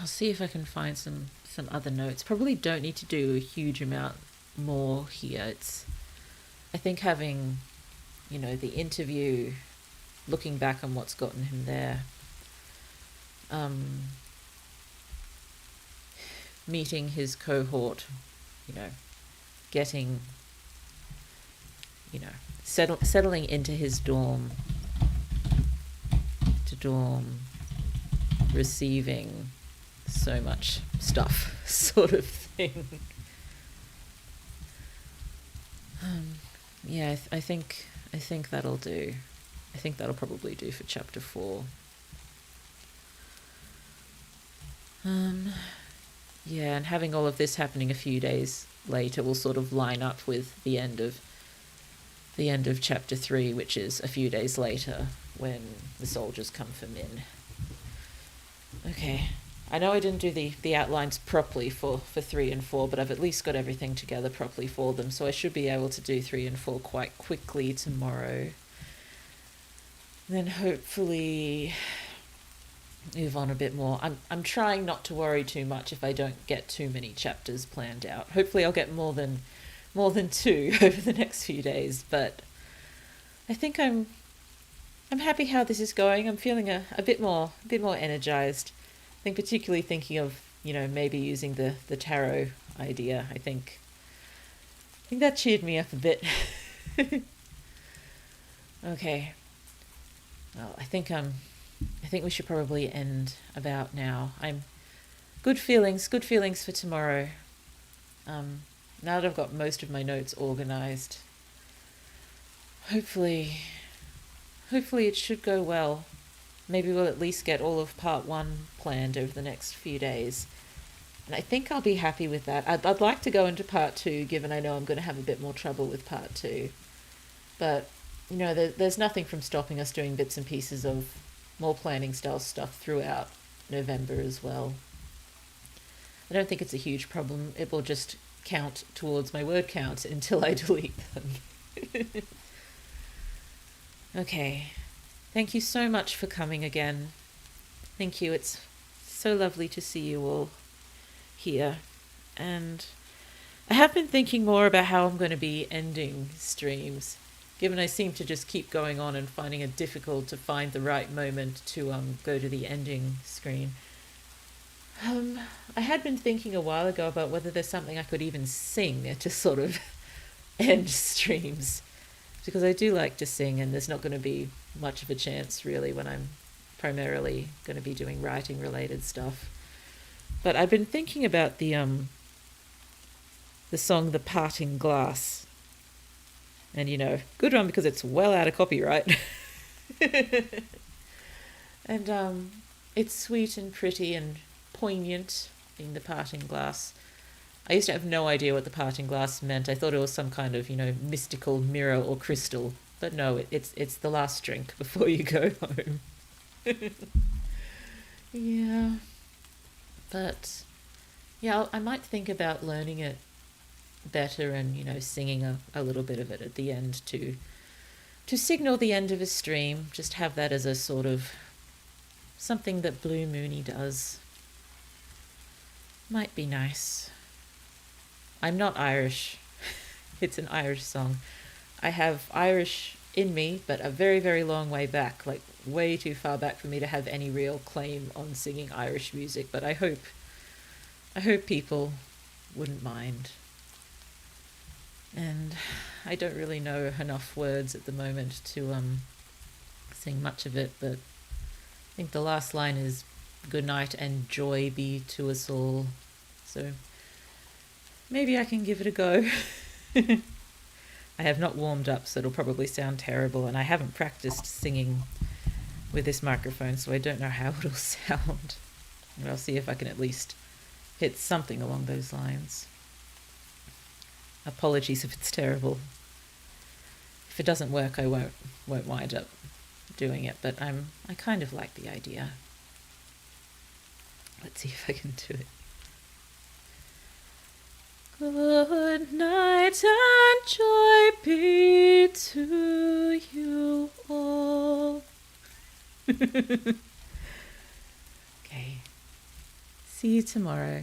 I'll see if I can find some other notes. Probably don't need to do a huge amount more here. I think having, the interview looking back on what's gotten him there. Meeting his cohort, getting, settling into his dorm, receiving so much stuff, sort of thing. I think that'll do. I think that'll probably do for chapter 4. And having all of this happening a few days later will sort of line up with the end of chapter 3, which is a few days later when the soldiers come for Min. Okay, I know I didn't do the outlines properly for 3 and 4, but I've at least got everything together properly for them, so I should be able to do 3 and 4 quite quickly tomorrow. Then hopefully move on a bit more. I'm trying not to worry too much if I don't get too many chapters planned out. Hopefully I'll get more than 2 over the next few days, but I think I'm happy how this is going. I'm feeling a bit more energized. I think particularly thinking of, maybe using the tarot idea. I think that cheered me up a bit. Okay. Well, I think we should probably end about now. Good feelings for tomorrow. Now that I've got most of my notes organized, hopefully it should go well. Maybe we'll at least get all of part 1 planned over the next few days. And I think I'll be happy with that. I'd like to go into part 2, given I know I'm going to have a bit more trouble with part 2. But, there's nothing from stopping us doing bits and pieces of more planning style stuff throughout November as well. I don't think it's a huge problem. It will just count towards my word count until I delete them. Okay. Thank you so much for coming again. Thank you. It's so lovely to see you all here. And I have been thinking more about how I'm going to be ending streams, given I seem to just keep going on and finding it difficult to find the right moment to go to the ending screen. I had been thinking a while ago about whether there's something I could even sing to sort of end streams, because I do like to sing, and there's not going to be much of a chance really when I'm primarily going to be doing writing related stuff. But I've been thinking about the song "The Parting Glass," and good one because it's well out of copyright. And it's sweet and pretty and poignant, being the parting glass. I used to have no idea what the parting glass meant. I thought it was some kind of, mystical mirror or crystal. But no, it's the last drink before you go home. Yeah. But, yeah, I might think about learning it better and, singing a little bit of it at the end to signal the end of a stream. Just have that as a sort of something that Blue Moony does. Might be nice. I'm not Irish. It's an Irish song. I have Irish in me, but a very, very long way back, like way too far back for me to have any real claim on singing Irish music, but I hope people wouldn't mind. And I don't really know enough words at the moment to sing much of it, but I think the last line is "Good night and joy be to us all." So maybe I can give it a go. I have not warmed up, so it'll probably sound terrible, and I haven't practiced singing with this microphone, so I don't know how it'll sound. But I'll see if I can at least hit something along those lines. Apologies if it's terrible. If it doesn't work, I won't wind up doing it, but I kind of like the idea. Let's see if I can do it. Good night and joy be to you all. Okay. See you tomorrow.